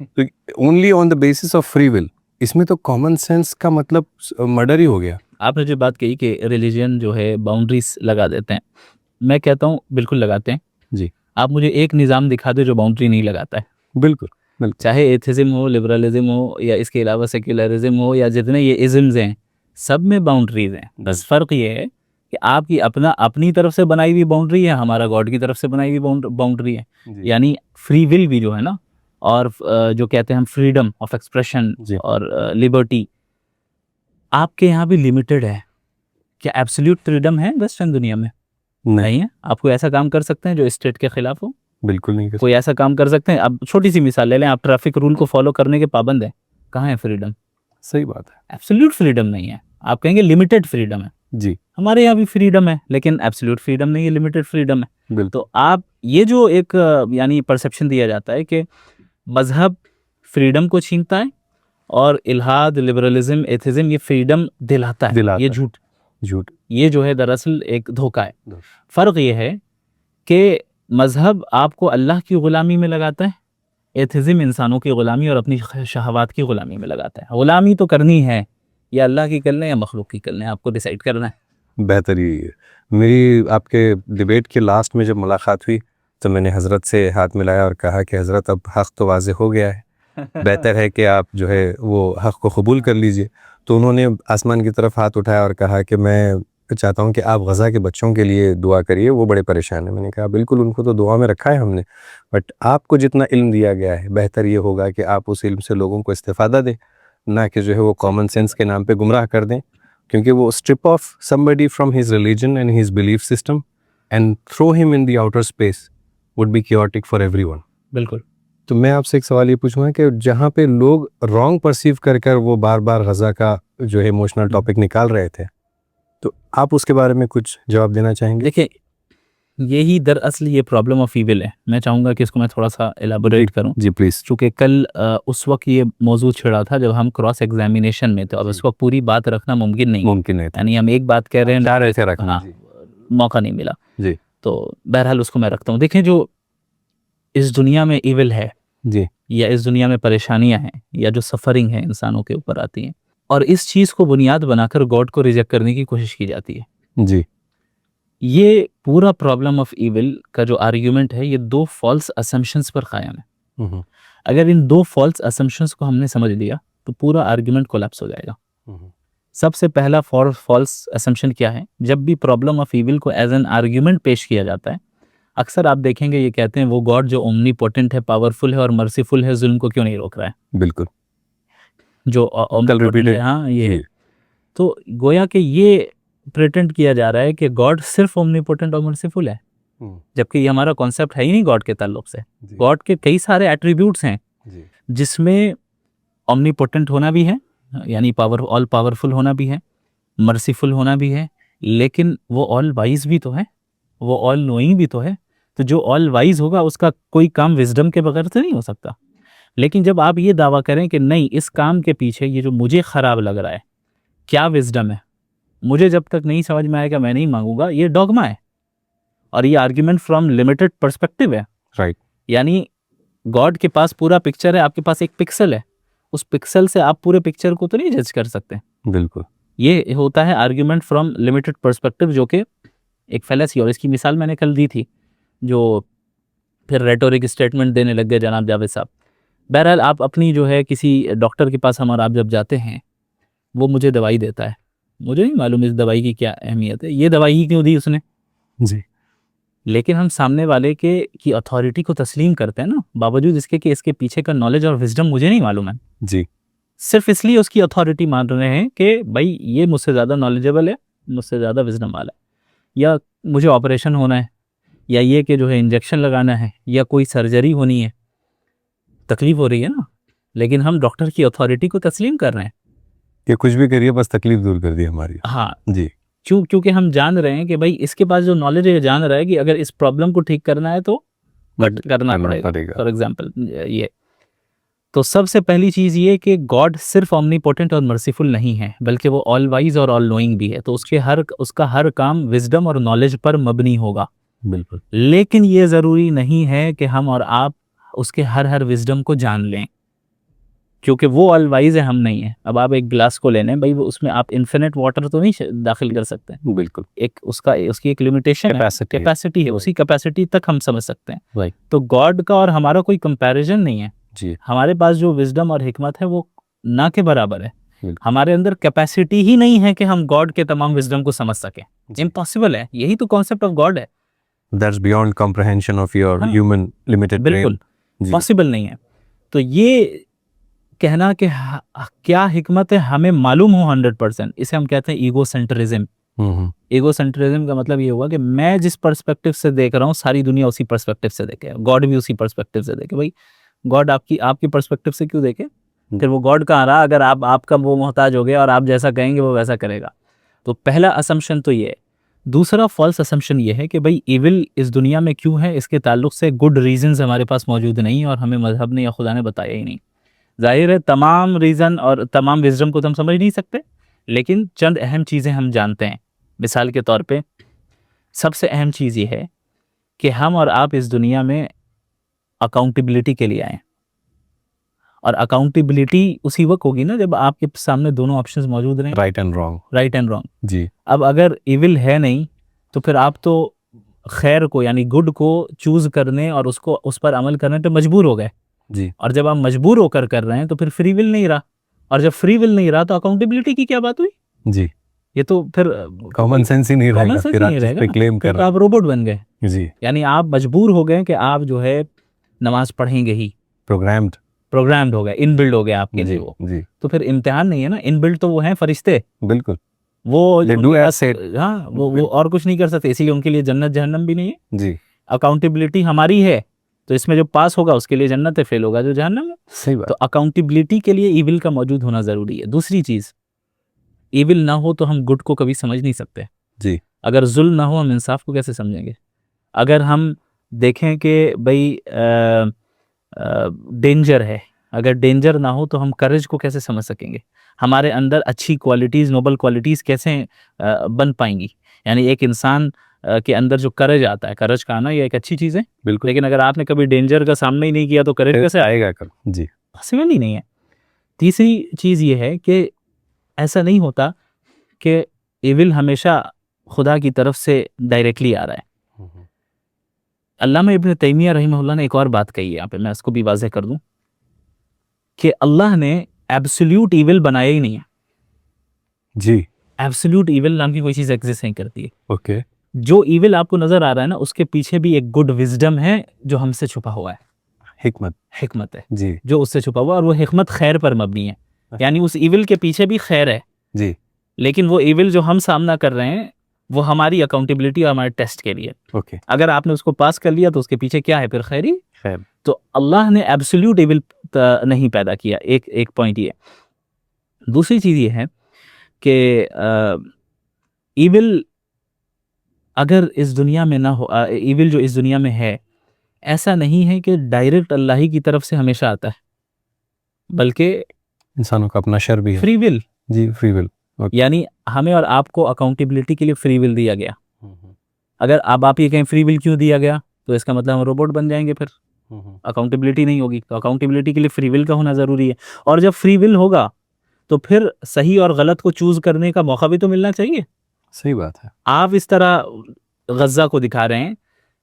तो only on the basis of free will. इसमें तो कॉमन सेंस का मतलब मर्डर ही हो गया। आपने जो बात कही कि रिलीजन जो है बाउंड्रीज लगा देते हैं, मैं कहता हूँ बिल्कुल लगाते हैं जी। आप मुझे एक निज़ाम दिखा दो जो बाउंड्री नहीं लगाता है। बिल्कुल बिल्कुल। चाहे एथिज्म हो, लिबरलिज्म हो, या इसके अलावा सेक्युलरिज्म हो, या जितने ये इज़म्स हैं, सब में बाउंड्रीज हैं। बस फ़र्क ये है कि आपकी अपनी तरफ से बनाई हुई बाउंड्री है, हमारा गॉड की तरफ से बनाई हुई बाउंड्री है। यानी फ्री विल भी जो है ना, और जो कहते हैं हम फ्रीडम ऑफ एक्सप्रेशन और लिबर्टी, आपके यहाँ भी लिमिटेड है। क्या एब्सोल्यूट फ्रीडम है वेस्टर्न दुनिया में? नहीं है। आपको ऐसा काम कर सकते हैं जो स्टेट के खिलाफ हो? बिल्कुल नहीं। कोई ऐसा काम कर सकते हैं? अब छोटी सी मिसाल ले लें, आप ट्रैफिक रूल को फॉलो करने के पाबंद हैं, कहाँ है फ्रीडम? सही बात है। एब्सोल्यूट फ्रीडम नहीं है, आप कहेंगे लिमिटेड फ्रीडम है जी। हमारे यहाँ भी फ्रीडम है, लेकिन एब्सोल्यूट फ्रीडम नहीं है, लिमिटेड फ्रीडम है। तो आप ये जो एक यानी परसेप्शन दिया जाता है कि मजहब फ्रीडम को छीनता है और इल्हाद, लिबरलिज्म, एथिज्म ये फ्रीडम दिलाता है, ये झूठ ये जो है दरअसल एक धोखा है। फ़र्क ये है कि मजहब आपको अल्लाह की ग़ुलामी में लगाता है, एथिज्म इंसानों की ग़ुलामी और अपनी शहवात की ग़ुलामी में लगाता है। ग़ुलामी तो करनी है, या अल्लाह की कर लें या मखलूक की कर लें, आपको डिसाइड करना है। बेहतरी मेरी आपके डिबेट के लास्ट में जब मुलाकात हुई तो मैंने हज़रत से हाथ मिलाया और कहा कि हज़रत अब हक़ तो वाज़े हो गया है, बेहतर है कि आप जो है वो हक़ को कबूल कर लीजिए। तो उन्होंने आसमान की तरफ हाथ उठाया और कहा कि मैं चाहता हूँ कि आप गज़ा के बच्चों के लिए दुआ करिए, वो बड़े परेशान हैं। मैंने कहा बिल्कुल, उनको तो दुआ में रखा है हमने, बट आपको जितना इल्म दिया गया है बेहतर ये होगा कि आप उस इल्म से लोगों को इस्तिफ़ादा दें, ना कि जो है वो कॉमन सेंस के नाम पे गुमराह कर दें, क्योंकि वो strip of somebody from his religion and his belief system and throw him in the outer space would be chaotic for everyone. बिल्कुल। तो मैं आपसे एक सवाल ये पूछूंगा कि जहाँ पे लोग रॉन्ग परसीव कर वो बार बार गज़ा का जो है इमोशनल टॉपिक निकाल रहे थे, तो आप उसके बारे में कुछ जवाब देना चाहेंगे? देखिए, यही दरअसल ये प्रॉब्लम ऑफ ईविल है। मैं चाहूँगा कि इसको मैं थोड़ा सा एलाबोरेट करूँ। जी प्लीज़। चूँकि कल उस वक्त ये मौजूद छिड़ा था जब हम क्रॉस एग्जामिनेशन में थे, और उस वक्त पूरी बात रखना मुमकिन नहीं था। यानी हम एक बात कह रहे हैं, चाह रहे थे रखना, मौका नहीं मिला जी। तो बहरहाल उसको मैं रखता हूँ। देखें, जो इस दुनिया में ईविल है जी, या इस दुनिया में परेशानियां हैं या जो सफरिंग है इंसानों के ऊपर आती हैं, और इस चीज़ को बुनियाद बनाकर गॉड को रिजेक्ट करने की कोशिश की जाती है। जी। ये पूरा प्रॉब्लम ऑफ ईविल का जो आर्ग्यूमेंट है, ये दो फॉल्स असम्पशंस पर कायम है। अगर इन दो फॉल्स असम्पशंस को हमने समझ लिया तो पूरा आर्ग्यूमेंट कोलैप्स हो जाएगा। सबसे पहला फॉल्स असम्पशन क्या है? जब भी प्रॉब्लम ऑफ ईविल को एज एन आर्ग्यूमेंट पेश किया जाता है, अक्सर आप देखेंगे ये कहते हैं वो गॉड जो ओमनीपोटेंट है, पावरफुल है और मर्सीफुल है, जुल्म को क्यों नहीं रोक रहा है? बिल्कुल। जो omnipotent है, हाँ, ये तो गोया कि ये प्रिटेंड किया जा रहा है कि गॉड सिर्फ ओमनीपोटेंट और मर्सीफुल है, जबकि ये हमारा कॉन्सेप्ट है ही नहीं गॉड के ताल्लुक से। गॉड के कई सारे एट्रीब्यूट्स हैं जिसमें ओमनीपोटेंट होना भी है, यानी ऑल पावरफुल होना भी है, मर्सीफुल होना भी है, लेकिन वो ऑल वाइज भी तो है, वो ऑल नोइंग भी तो है। तो जो ऑल वाइज होगा उसका कोई काम विजडम के बगैर तो नहीं हो सकता। लेकिन जब आप ये दावा करें कि नहीं, इस काम के पीछे ये जो मुझे ख़राब लग रहा है क्या विजडम है, मुझे जब तक नहीं समझ में आएगा मैं नहीं मांगूंगा, ये डॉगमा है और ये आर्ग्यूमेंट फ्रॉम लिमिटेड पर्सपेक्टिव है। राइट। यानी गॉड के पास पूरा पिक्चर है, आपके पास एक पिक्सल है, उस पिक्सल से आप पूरे पिक्चर को तो नहीं जज कर सकते। बिल्कुल। ये होता है आर्ग्यूमेंट फ्रॉम लिमिटेड पर्सपेक्टिव, जो कि एक फैलेसी। और इसकी मिसाल मैंने कल दी थी, जो फिर रेटोरिक स्टेटमेंट देने लग गए जनाब जावेद साहब। बहरहाल आप अपनी जो है किसी डॉक्टर के पास हम और आप जब जाते हैं, वो मुझे दवाई देता है, मुझे नहीं मालूम इस दवाई की क्या अहमियत है, ये दवाई ही क्यों दी उसने जी। लेकिन हम सामने वाले के की अथॉरिटी को तस्लीम करते हैं ना, बावजूद इसके कि इसके पीछे का नॉलेज और विजडम मुझे नहीं मालूम है। जी। सिर्फ इसलिए उसकी अथॉरिटी मान रहे हैं कि भाई ये मुझसे ज़्यादा नॉलेजेबल है, मुझसे ज़्यादा विजडम वाला है, या मुझे ऑपरेशन होना है, या ये कि जो है इंजेक्शन लगाना है, या कोई सर्जरी होनी है, तकलीफ हो रही है ना, लेकिन हम डॉक्टर की अथॉरिटी को तस्लीम कर रहे हैं कि कुछ भी करिए बस तकलीफ दूर कर दी हमारी। हाँ जी। क्योंकि हम जान रहे हैं कि भाई इसके पास जो नॉलेज है, जान रहा है कि अगर इस प्रॉब्लम को ठीक करना है तो करना पड़ेगा। फॉर एग्जाम्पल ये तो सबसे पहली चीज़ ये कि गॉड सिर्फ ऑमनीपोटेंट और मर्सीफुल नहीं है, बल्कि वो ऑल वाइज और ऑल नोइंग भी है। तो उसका हर काम विजडम और नॉलेज पर मबनी होगा। बिल्कुल। लेकिन ये ज़रूरी नहीं है कि हम और आप उसके हर विजडम को जान लें, क्योंकि वो ऑल वाइज है, हम नहीं है। अब आप एक गिलास को लेने भाई, वो उसमें आप इन्फिनिट वाटर तो नहीं दाखिल कर सकते। बिल्कुल। एक उसकी एक लिमिटेशन है, कैपेसिटी है, उसी कैपेसिटी तक हम समझ सकते हैं। राइट। तो गॉड का और हमारा कोई कंपैरिजन नहीं है जी। हमारे पास जो विजडम और हिकमत है वो ना के बराबर है। हमारे अंदर कैपेसिटी ही नहीं है कि हम गॉड के तमाम विजडम को समझ सकें, इम्पॉसिबल है। यही तो कॉन्सेप्ट ऑफ गॉड है, that's beyond comprehension of your human limited brain. बिल्कुल पॉसिबल नहीं है। तो ये कहना कि क्या हिकमत है हमें मालूम हो 100%, इसे हम कहते हैं ईगो सेंट्रिज्म। ईगो सेंट्रिज्म का मतलब ये हुआ कि मैं जिस पर्सपेक्टिव से देख रहा हूँ सारी दुनिया उसी पर्सपेक्टिव से देखे, गॉड भी उसी पर्सपेक्टिव से देखे। भाई गॉड आपकी पर्सपेक्टिव से क्यों देखे, फिर वो गॉड कहाँ रहा अगर आपका वो मोहताज हो गया और आप जैसा कहेंगे वो वैसा करेगा। तो पहला असम्पशन तो ये है। दूसरा फॉल्स असम्पशन ये है कि भाई इविल इस दुनिया में क्यों है, इसके ताल्लुक से गुड रीजंस हमारे पास मौजूद नहीं और हमें मजहब ने या खुदा ने बताया ही नहीं। जाहिर है तमाम रीज़न और तमाम विजडम को तो हम समझ नहीं सकते, लेकिन चंद अहम चीज़ें हम जानते हैं। मिसाल के तौर पे सबसे अहम चीज़ ये है कि हम और आप इस दुनिया में अकाउंटेबिलिटी के लिए आए, और अकाउंटेबिलिटी उसी वक्त होगी ना जब आपके सामने दोनों ऑप्शंस मौजूद रहें, राइट एंड रॉन्ग। जी। अब अगर इविल है नहीं तो फिर आप तो खैर को यानी गुड को चूज करने और उस पर अमल करने पे मजबूर हो गए जी। और जब आप मजबूर होकर कर रहे हैं तो फिर फ्री विल नहीं रहा, और जब फ्री विल नहीं रहा तो अकाउंटेबिलिटी की क्या बात हुई जी। ये तो फिर कॉमन सेंस ही नहीं रहेगा, फिर आप जिस पे क्लेम कर रहे हैं आप रोबोट बन गए जी। यानी आप मजबूर हो गए कि आप जो है नमाज पढ़ेंगे ही, प्रोग्राम्ड हो गए, इनबिल्ड हो गए आपके लिए वो जी। तो फिर इम्तिहान नहीं है ना, इनबिल्ड तो वो हैं फरिश्ते, बिल्कुल वो हाँ वो और कुछ नहीं कर सकते, इसीलिए उनके लिए जन्नत जहन्नम भी नहीं है जी। अकाउंटेबिलिटी हमारी है, तो इसमें जो पास होगा उसके लिए जन्नत है, फेल होगा जो जहन्नम है। सही बात। तो अकाउंटेबिलिटी के लिए इविल का मौजूद होना जरूरी है। दूसरी चीज, इविल ना हो तो हम गुड को कभी समझ नहीं सकते जी। अगर जुल्म ना हो हम इंसाफ को कैसे समझेंगे? अगर हम देखें कि भाई डेंजर है, अगर डेंजर ना हो तो हम करेज को कैसे समझ सकेंगे? हमारे अंदर अच्छी क्वालिटीज़, नोबल क्वालिटीज़ कैसे बन पाएंगी? यानी एक इंसान के अंदर जो करेज आता है, करेज का आना ये एक अच्छी चीज़ है बिल्कुल, लेकिन अगर आपने कभी डेंजर का सामना ही नहीं किया तो करेज कैसे आएगा? जी, पॉसिबल ही नहीं है। तीसरी चीज़ ये है कि ऐसा नहीं होता कि इविल हमेशा खुदा की तरफ से डायरेक्टली आ रहा है। अल्लामा इब्न तैमिया रहमहुल्लाह ने एक और बात कही है यहाँ पे, मैं इसको भी वाज़ेह कर दूं कि अल्लाह ने एब्सोल्यूट इविल बनाया ही नहीं है जी। एब्सोल्यूट इविल नाम की कोई चीज़ एग्जिस्ट नहीं करती है। ओके। जो इविल आपको नजर आ रहा है ना उसके पीछे भी एक गुड विजडम है जो हमसे छुपा हुआ है, हिकमत है जी, जो उससे छुपा हुआ, और वो हिकमत खैर पर मबनी है। यानी उस इविल के पीछे भी खैर है जी, लेकिन वो इविल जो हम सामना कर रहे हैं वो हमारी अकाउंटेबिलिटी और हमारे टेस्ट के लिए। ओके। अगर आपने उसको पास कर लिया तो उसके पीछे क्या है? फिर खैरी। तो अल्लाह ने एब्सोल्यूट इविल नहीं पैदा किया। एक पॉइंट ये। दूसरी चीज़ ये है कि इविल अगर इस दुनिया में ना हो, इविल जो इस दुनिया में है, ऐसा नहीं है कि डायरेक्ट अल्लाह ही की तरफ से हमेशा आता है, बल्कि इंसानों का अपना शर भी है। फ्री विल, जी, फ्री विल। यानी हमें और आपको अकाउंटेबिलिटी के लिए फ्री विल दिया गया। अगर अब आप ये कहें फ्री विल क्यों दिया गया, तो इसका मतलब हम रोबोट बन जाएंगे, फिर अकाउंटेबिलिटी नहीं होगी। तो अकाउंटेबिलिटी के लिए फ्री विल का होना ज़रूरी है। और जब फ्री विल होगा तो फिर सही और गलत को चूज करने का मौका भी तो मिलना चाहिए। सही बात है। आप इस तरह गज़ा को दिखा रहे हैं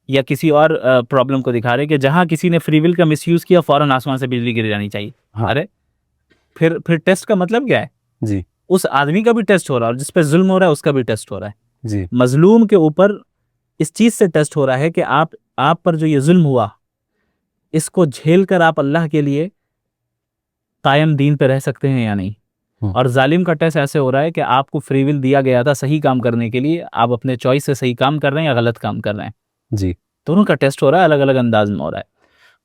या किसी और प्रॉब्लम को दिखा रहे हैं कि जहां किसी ने फ्री विल का मिसयूज किया, फौरन आसमान से बिजली गिर जानी चाहिए। हाँ। अरे फिर टेस्ट का मतलब क्या है? जी उस आदमी का भी टेस्ट हो रहा है और जिस पे जुल्म हो रहा है उसका भी टेस्ट हो रहा है। जी मजलूम के ऊपर इस चीज से टेस्ट हो रहा है कि आप पर जो ये जुल्म हुआ, इसको झेल कर आप अल्लाह के लिए कायम दीन पे रह सकते हैं या नहीं। और जालिम का टेस्ट ऐसे हो रहा है कि आपको फ्री विल दिया गया था सही काम करने के लिए, आप अपने चॉइस से सही काम कर रहे हैं या गलत काम कर रहे हैं। जी दोनों का टेस्ट हो रहा है, अलग अलग अंदाज में हो रहा है।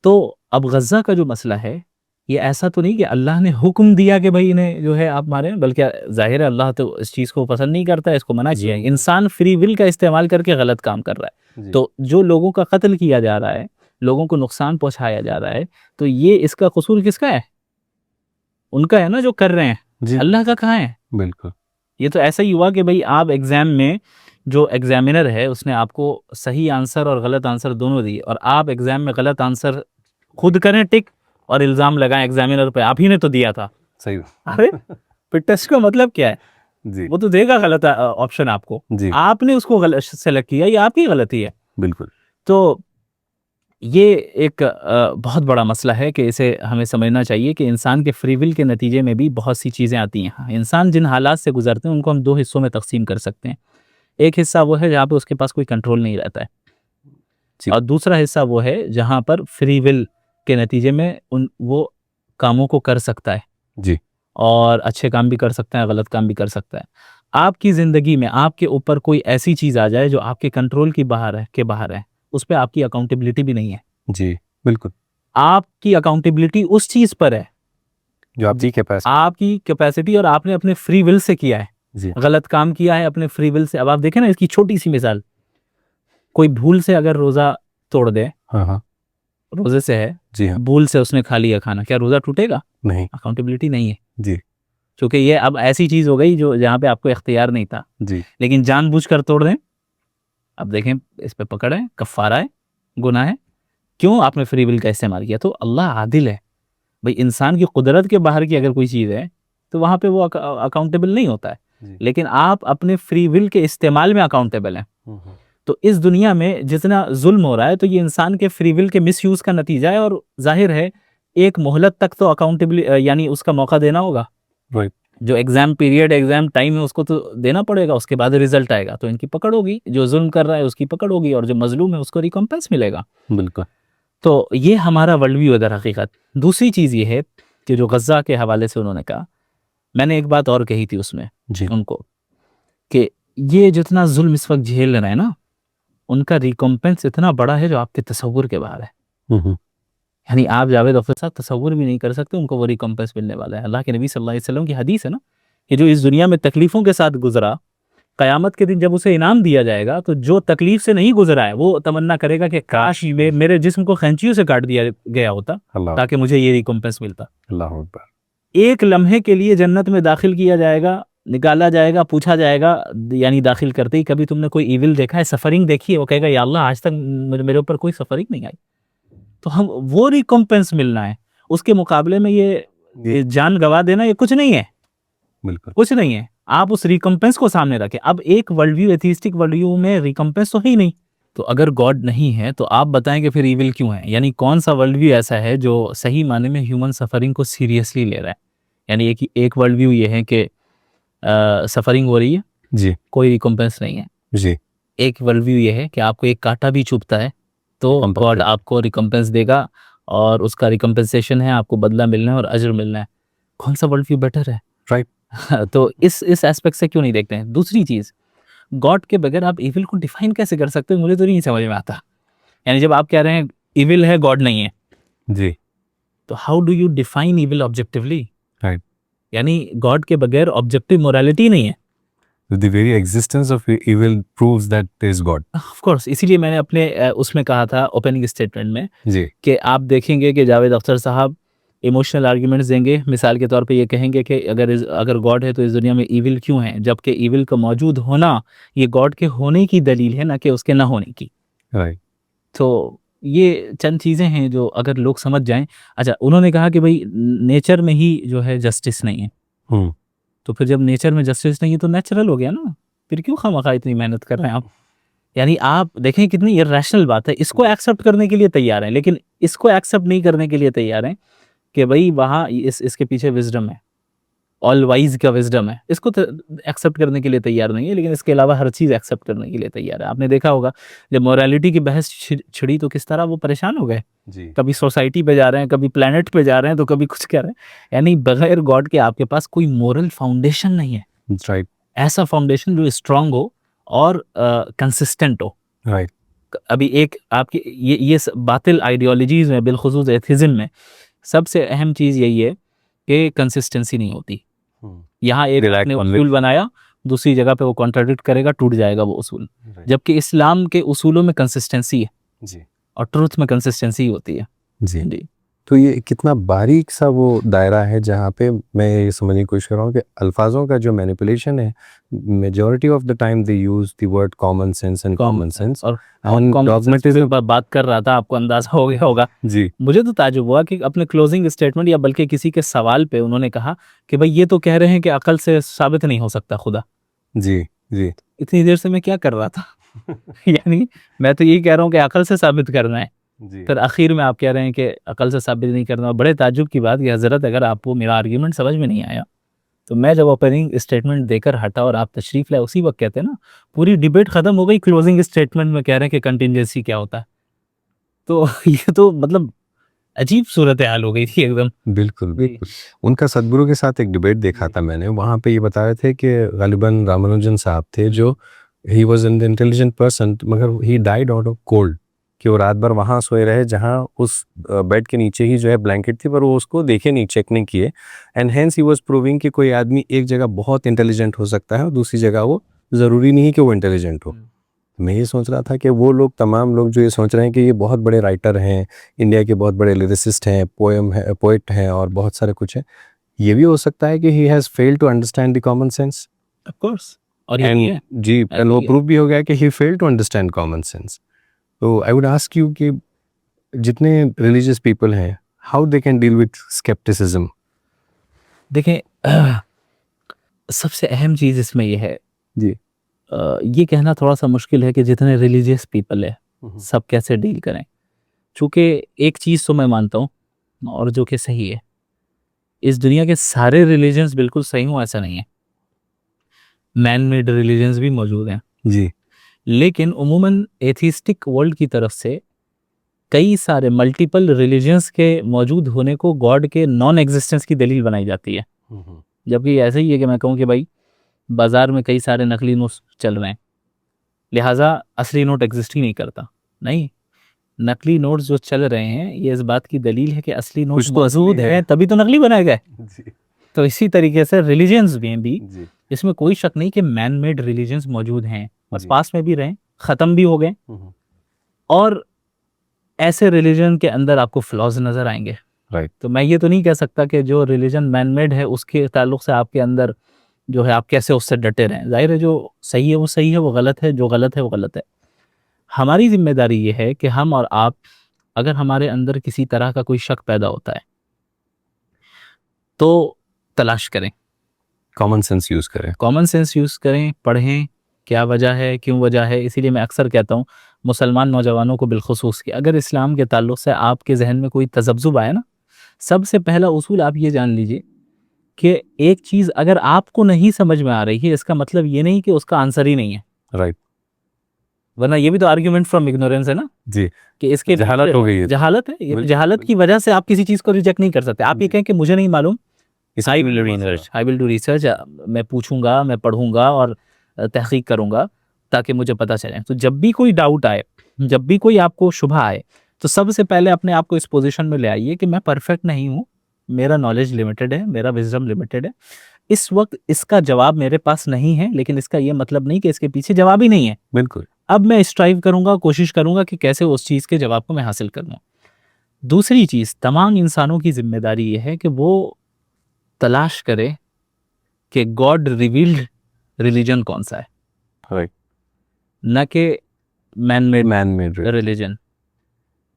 तो अब गज़ा का जो मसला है, ये ऐसा तो नहीं कि अल्लाह ने हुक्म दिया कि भाई इन्हें जो है आप मारें, बल्कि जाहिर है अल्लाह तो इस चीज़ को पसंद नहीं करता है, इसको मना किया है। इंसान फ्री विल का इस्तेमाल करके गलत काम कर रहा है। तो जो लोगों का कत्ल किया जा रहा है, लोगों को नुकसान पहुंचाया जा रहा है, तो ये इसका कसूर किसका है? उनका है ना जो कर रहे हैं। अल्लाह का कहाँ है? बिल्कुल। ये तो ऐसा ही हुआ कि भाई आप एग्जाम में, जो एग्जामिनर है उसने आपको सही आंसर और गलत आंसर दोनों दिए, और आप एग्जाम में गलत आंसर खुद करें टिक और इल्जाम लगाएं एग्जामिनर पे, आप ही ने तो दिया था। सही। अरे फिर टेस्ट का मतलब क्या है? जी वो तो देगा गलत ऑप्शन आपको, आपने उसको गलत सेलेक्ट किया, ये आपकी गलती है। बिल्कुल। तो ये एक बहुत बड़ा मसला है कि इसे हमें समझना चाहिए कि इंसान के फ्री विल के नतीजे में भी बहुत सी चीज़ें आती हैं। इंसान जिन हालात से गुजरते हैं उनको हम दो हिस्सों में तकसीम कर सकते हैं। एक हिस्सा वो है जहाँ पे उसके पास कोई कंट्रोल नहीं रहता है, और दूसरा हिस्सा वो है जहाँ पर फ्री विल के नतीजे में वो कामों को कर सकता है जी, और अच्छे काम भी कर सकता है, गलत काम भी कर सकता है। आपकी ज़िंदगी में आपके ऊपर कोई ऐसी चीज़ आ जाए जो आपके कंट्रोल की बाहर है, उस पर आपकी अकाउंटेबिलिटी भी नहीं है। जी बिल्कुल। आपकी अकाउंटेबिलिटी उस चीज़ पर है जो आपकी कैपेसिटी और आपने अपने फ्री विल से किया है। गलत काम किया है अपने फ्री विल से। अब आप देखें ना, इसकी छोटी सी मिसाल, कोई भूल से अगर रोज़ा तोड़ दे, हाँ, रोज़े से है जी हाँ, भूल से उसने खा लिया खाना, क्या रोज़ा टूटेगा? नहीं। अकाउंटेबिलिटी नहीं है जी, क्योंकि ये अब ऐसी चीज़ हो गई जो जहाँ पे आपको इख्तियार नहीं था। जी, लेकिन जानबूझकर तोड़ दें, अब देखें इस पे पकड़ है, कफ़ारा है, गुनाह है। क्यों? आपने फ्री विल का इस्तेमाल किया। तो अल्लाह आदिल है भाई। इंसान की कुदरत के बाहर की अगर कोई चीज़ है तो वहाँ पे वो अकाउंटेबल नहीं होता है, लेकिन आप अपने फ्री विल के इस्तेमाल में अकाउंटेबल हैं। तो इस दुनिया में जितना जुल्म हो रहा है, तो ये इंसान के फ्री विल के मिसयूज का नतीजा है। और जाहिर है एक मोहलत तक तो अकाउंटेबल यानी उसका मौका देना होगा। जो एग्जाम पीरियड, एग्जाम टाइम है, उसको तो देना पड़ेगा, उसके बाद रिजल्ट आएगा। तो इनकी पकड़ होगी, जो जुल्म कर रहा है उसकी पकड़ होगी, और जो मजलूम है उसको रिकम्पेंस मिलेगा। बिल्कुल। तो ये हमारा वर्ल्ड व्यू है दर हकीकत। दूसरी चीज़ ये है कि जो गज़ा के हवाले से उन्होंने कहा, मैंने एक बात और कही थी उसमें उनको, कि ये जितना जुल्म इस वक्त झेल रहे हैं ना, उनका रिकम्पेंस इतना बड़ा है जो आपके तसव्वुर के बाहर है। यानी आप जावेद अख्तर साहब तसव्वुर भी नहीं कर सकते उनको वो रिकम्पेंस मिलने वाला है। अल्लाह के नबी सल्लल्लाहु अलैहि वसल्लम की हदीस है ना, कि जो इस दुनिया में तकलीफ़ों के साथ गुजरा, क़यामत के दिन जब उसे इनाम दिया जाएगा, तो जो तकलीफ से नहीं गुजरा है वो तमन्ना करेगा कि काश मेरे जिस्म को खैंचियों से काट दिया गया होता ताकि मुझे ये रिकम्पेंस मिलता। अल्लाह अकबर। एक लम्हे के लिए जन्नत में दाखिल किया जाएगा, निकाला जाएगा, पूछा जाएगा, यानी दाखिल करते ही कभी तुमने कोई ईविल देखा है, सफरिंग देखी है? वो कहेगा या अल्लाह आज तक मेरे ऊपर कोई सफरिंग नहीं आई। तो हम वो रिकम्पेंस मिलना है, उसके मुकाबले में ये जान गवा देना ये कुछ नहीं है, बिल्कुल कुछ नहीं है। आप उस रिकम्पेंस को सामने रखें। अब एक world view, atheistic world view में रिकम्पेंस तो है ही नहीं। तो अगर गॉड नहीं है तो आप बताएं कि फिर ईविल क्यों है? यानी कौन सा वर्ल्ड व्यू ऐसा है जो सही माने में ह्यूमन सफरिंग को सीरियसली ले रहा है? यानी एक वर्ल्ड व्यू ये है कि सफरिंग हो रही है जी, कोई रिकम्पेंस नहीं है जी। एक वर्ल्ड व्यू ये है कि आपको एक कांटा भी चुभता है तो गॉड आपको रिकम्पेंस देगा, और उसका रिकम्पेंसेशन है आपको बदला मिलना है और अजर मिलना है। कौन सा वर्ल्ड व्यू बेटर है? राइट। तो इस एस्पेक्ट से क्यों नहीं देखते हैं? दूसरी चीज़, गॉड के बगैर आप इविल को डिफाइन कैसे कर सकते हो? मुझे तो नहीं समझ में आता। यानी जब आप कह रहे हैं इविल है, गॉड नहीं है, जी, तो how do you define evil objectively? Right. यानी गॉड के बगैर ऑब्जेक्टिव मोरालिटी नहीं है। The very existence of evil proves that there is God. Of course, इसीलिए मैंने अपने उसमें कहा था ओपनिंग स्टेटमेंट में जी कि आप देखेंगे कि जावेद अख्तर साहब इमोशनल आर्ग्यूमेंट्स देंगे, मिसाल के तौर पे ये कहेंगे कि अगर गॉड है तो इस दुनिया में ईविल क्यों है, जबकि ईविल का मौजूद होना ये गॉड के होने की दलील है, ना कि उसके ना होने की। राइट तो ये चंद चीज़ें हैं जो अगर लोग समझ जाएं। अच्छा, उन्होंने कहा कि भाई नेचर में ही जो है जस्टिस नहीं है, तो फिर जब नेचर में जस्टिस नहीं है तो नेचुरल हो गया ना, फिर क्यों खामखा इतनी मेहनत कर रहे हैं आप? यानी आप देखें कितनी इरैशनल बात है। इसको एक्सेप्ट करने के लिए तैयार हैं, लेकिन इसको एक्सेप्ट नहीं करने के लिए तैयार हैं कि भाई वहाँ इसके पीछे विजडम है, ऑल वाइज का विजडम है। इसको एक्सेप्ट करने के लिए तैयार नहीं है, लेकिन इसके अलावा हर चीज़ एक्सेप्ट करने के लिए तैयार है। आपने देखा होगा जब मोरालिटी की बहस छिड़ी तो किस तरह वो परेशान हो गए। जी कभी सोसाइटी पे जा रहे हैं, कभी प्लेनेट पे जा रहे हैं, तो कभी कुछ कह रहे हैं। यानी बगैर गॉड के आपके पास कोई मोरल फाउंडेशन नहीं है, राइट ऐसा फाउंडेशन जो स्ट्रांग हो और कंसिस्टेंट हो। राइट अभी एक आपकी ये बातिल आइडियोलॉजीज में, बिलखुसूस एथिज्म में सबसे अहम चीज़ यही है कि कंसिस्टेंसी नहीं होती। यहाँ एक Relax आपने on उसूल बनाया, दूसरी जगह पे वो कॉन्ट्राडिक्ट करेगा, टूट जाएगा वो उसूल। Right. जबकि इस्लाम के उसूलों में कंसिस्टेंसी है जी और ट्रुथ में कंसिस्टेंसी होती है। जी जी तो ये कितना बारीक सा वो दायरा है जहाँ पे मैं ये समझने की कोशिश कर रहा हूँ कि अल्फाजों का जो मैनिपुलेशन है, majority of the time they use the word common sense and common sense और on dogmatism पर बात कर रहा था, आपको अंदाजा हो गया होगा। जी मुझे तो ताजुब हुआ कि अपने क्लोजिंग स्टेटमेंट या बल्कि किसी के सवाल पे उन्होंने कहा कि भाई ये तो कह रहे हैं कि अकल से साबित नहीं हो सकता खुदा। जी जी इतनी देर से मैं क्या कर रहा था? यानी मैं तो यही कह रहा हूँ कि अकल से साबित करना है, जी फिर आखिर में आप कह रहे हैं कि अकल से साबित नहीं करना। बड़े ताजुब की बात कि हज़रत अगर आपको मेरा आर्ग्यूमेंट समझ में नहीं आया तो मैं जब ओपनिंग स्टेटमेंट देकर हटा और आप तशरीफ लाए उसी वक्त कहते हैं ना पूरी डिबेट खत्म हो गई, क्लोजिंग स्टेटमेंट में कह रहे हैं कि कंटिजेंसी क्या होता है। तो ये तो मतलब अजीब सूरत हाल हो गई थी एकदम। बिल्कुल बिल्कुल। उनका सदगुरु के साथ एक डिबेट देखा था मैंने, वहाँ पे ये बता रहे थे कि गालिबन रामानुजन साहब थे जो he was an intelligent person, मगर he died out of cold, कि वो रात भर वहाँ सोए रहे जहाँ उस बेड के नीचे ही जो है ब्लैंकेट थी, पर वो उसको देखे नहीं, चेक नहीं किए। And hence he was proving कि कोई आदमी एक जगह बहुत इंटेलिजेंट हो सकता है और दूसरी जगह वो ज़रूरी नहीं कि वो इंटेलिजेंट हो। मैं ये सोच रहा था कि वो लोग, तमाम लोग जो ये सोच रहे हैं कि ये बहुत बड़े राइटर हैं, इंडिया के बहुत बड़े लिरिसिस्ट हैं, पोएट हैं और बहुत सारे कुछ हैं, ये भी हो सकता है कि he has failed to understand the common sense. Of course, और ये एंड है जी, एंड वो प्रूव भी हो गया कि he failed to understand common sense. तो आई वुड आस्क यू कि जितने रिलीजियस पीपल हैं, how they can deal with scepticism? देखें सबसे अहम चीज़ इसमें ये है, जी ये कहना थोड़ा सा मुश्किल है कि जितने रिलीजियस पीपल है सब कैसे डील करें। चूँकि एक चीज़ तो मैं मानता हूँ और जो कि सही है, इस दुनिया के सारे रिलीजन्स बिल्कुल सही हों ऐसा नहीं है, मैन मेड रिलीजन्स भी मौजूद हैं। जी लेकिन उमूमन एथिस्टिक वर्ल्ड की तरफ से कई सारे मल्टीपल रिलीजन्स के मौजूद होने को गॉड के नॉन एग्जिस्टेंस की दलील बनाई जाती है। जबकि ऐसा ही है कि मैं कहूँ कि भाई बाज़ार में कई सारे नकली नोट चल रहे हैं, लिहाजा असली नोट एग्जिस्ट ही नहीं करता। नहीं, नकली नोट्स जो चल रहे हैं ये इस बात की दलील है कि असली नोट मौजूद है, तभी तो नकली बनाए गए। तो इसी तरीके से रिलीजन्स भी इसमें कोई शक नहीं कि मैन मेड रिलीजन्स मौजूद हैं, बस पास में भी रहे, ख़त्म भी हो गए, और ऐसे रिलीजन के अंदर आपको फ्लॉज नज़र आएंगे। राइट। तो मैं ये तो नहीं कह सकता कि जो रिलीजन मैन मेड है उसके ताल्लुक से आपके अंदर जो है आप कैसे उससे डटे रहें। जाहिर है जो सही है वो सही है, वो गलत है जो गलत है वो गलत है। हमारी जिम्मेदारी ये है कि हम और आप, अगर हमारे अंदर किसी तरह का कोई शक पैदा होता है तो तलाश करें, कॉमन सेंस यूज़ करें, कॉमन सेंस यूज़ करें, पढ़ें क्या वजह है, क्यों वजह है। इसीलिए मैं अक्सर कहता हूँ मुसलमान नौजवानों को बिलखुसूस कि अगर इस्लाम के ताल्लुक से आपके जहन में कोई तजब्जुब आए ना, सबसे पहला उसूल आप ये जान लीजिए कि एक चीज़ अगर आपको नहीं समझ में आ रही है इसका मतलब ये नहीं कि उसका आंसर ही नहीं है। राइट। वरना ये भी तो आर्ग्यूमेंट फ्रॉम इग्नोरेंस है ना, जी, कि इसके जहालत हो गई है। जहालत है, ये जहालत की वजह से आप किसी चीज़ को रिजेक्ट नहीं कर सकते। आप ये कहें कि मुझे नहीं मालूम, आई विल डू रिसर्च, मैं पूछूंगा, मैं पढ़ूंगा और तहकीक करूंगा ताकि मुझे पता चले। तो जब भी कोई डाउट आए, जब भी कोई आपको शुबह आए, तो सबसे पहले अपने आप को इस पोजीशन में ले आइए कि मैं परफेक्ट नहीं हूँ, मेरा नॉलेज लिमिटेड है, मेरा विजडम लिमिटेड है, इस वक्त इसका जवाब मेरे पास नहीं है, लेकिन इसका ये मतलब नहीं कि इसके पीछे जवाब ही नहीं है। बिल्कुल। अब मैं स्ट्राइव करूंगा, कोशिश करूंगा कि कैसे उस चीज़ के जवाब को मैं हासिल करूँ। दूसरी चीज़, तमाम इंसानों की जिम्मेदारी ये है कि वो तलाश करे कि गॉड रिवील्ड रिलीजन कौन सा है, राइट। न कि man made religion. Religion.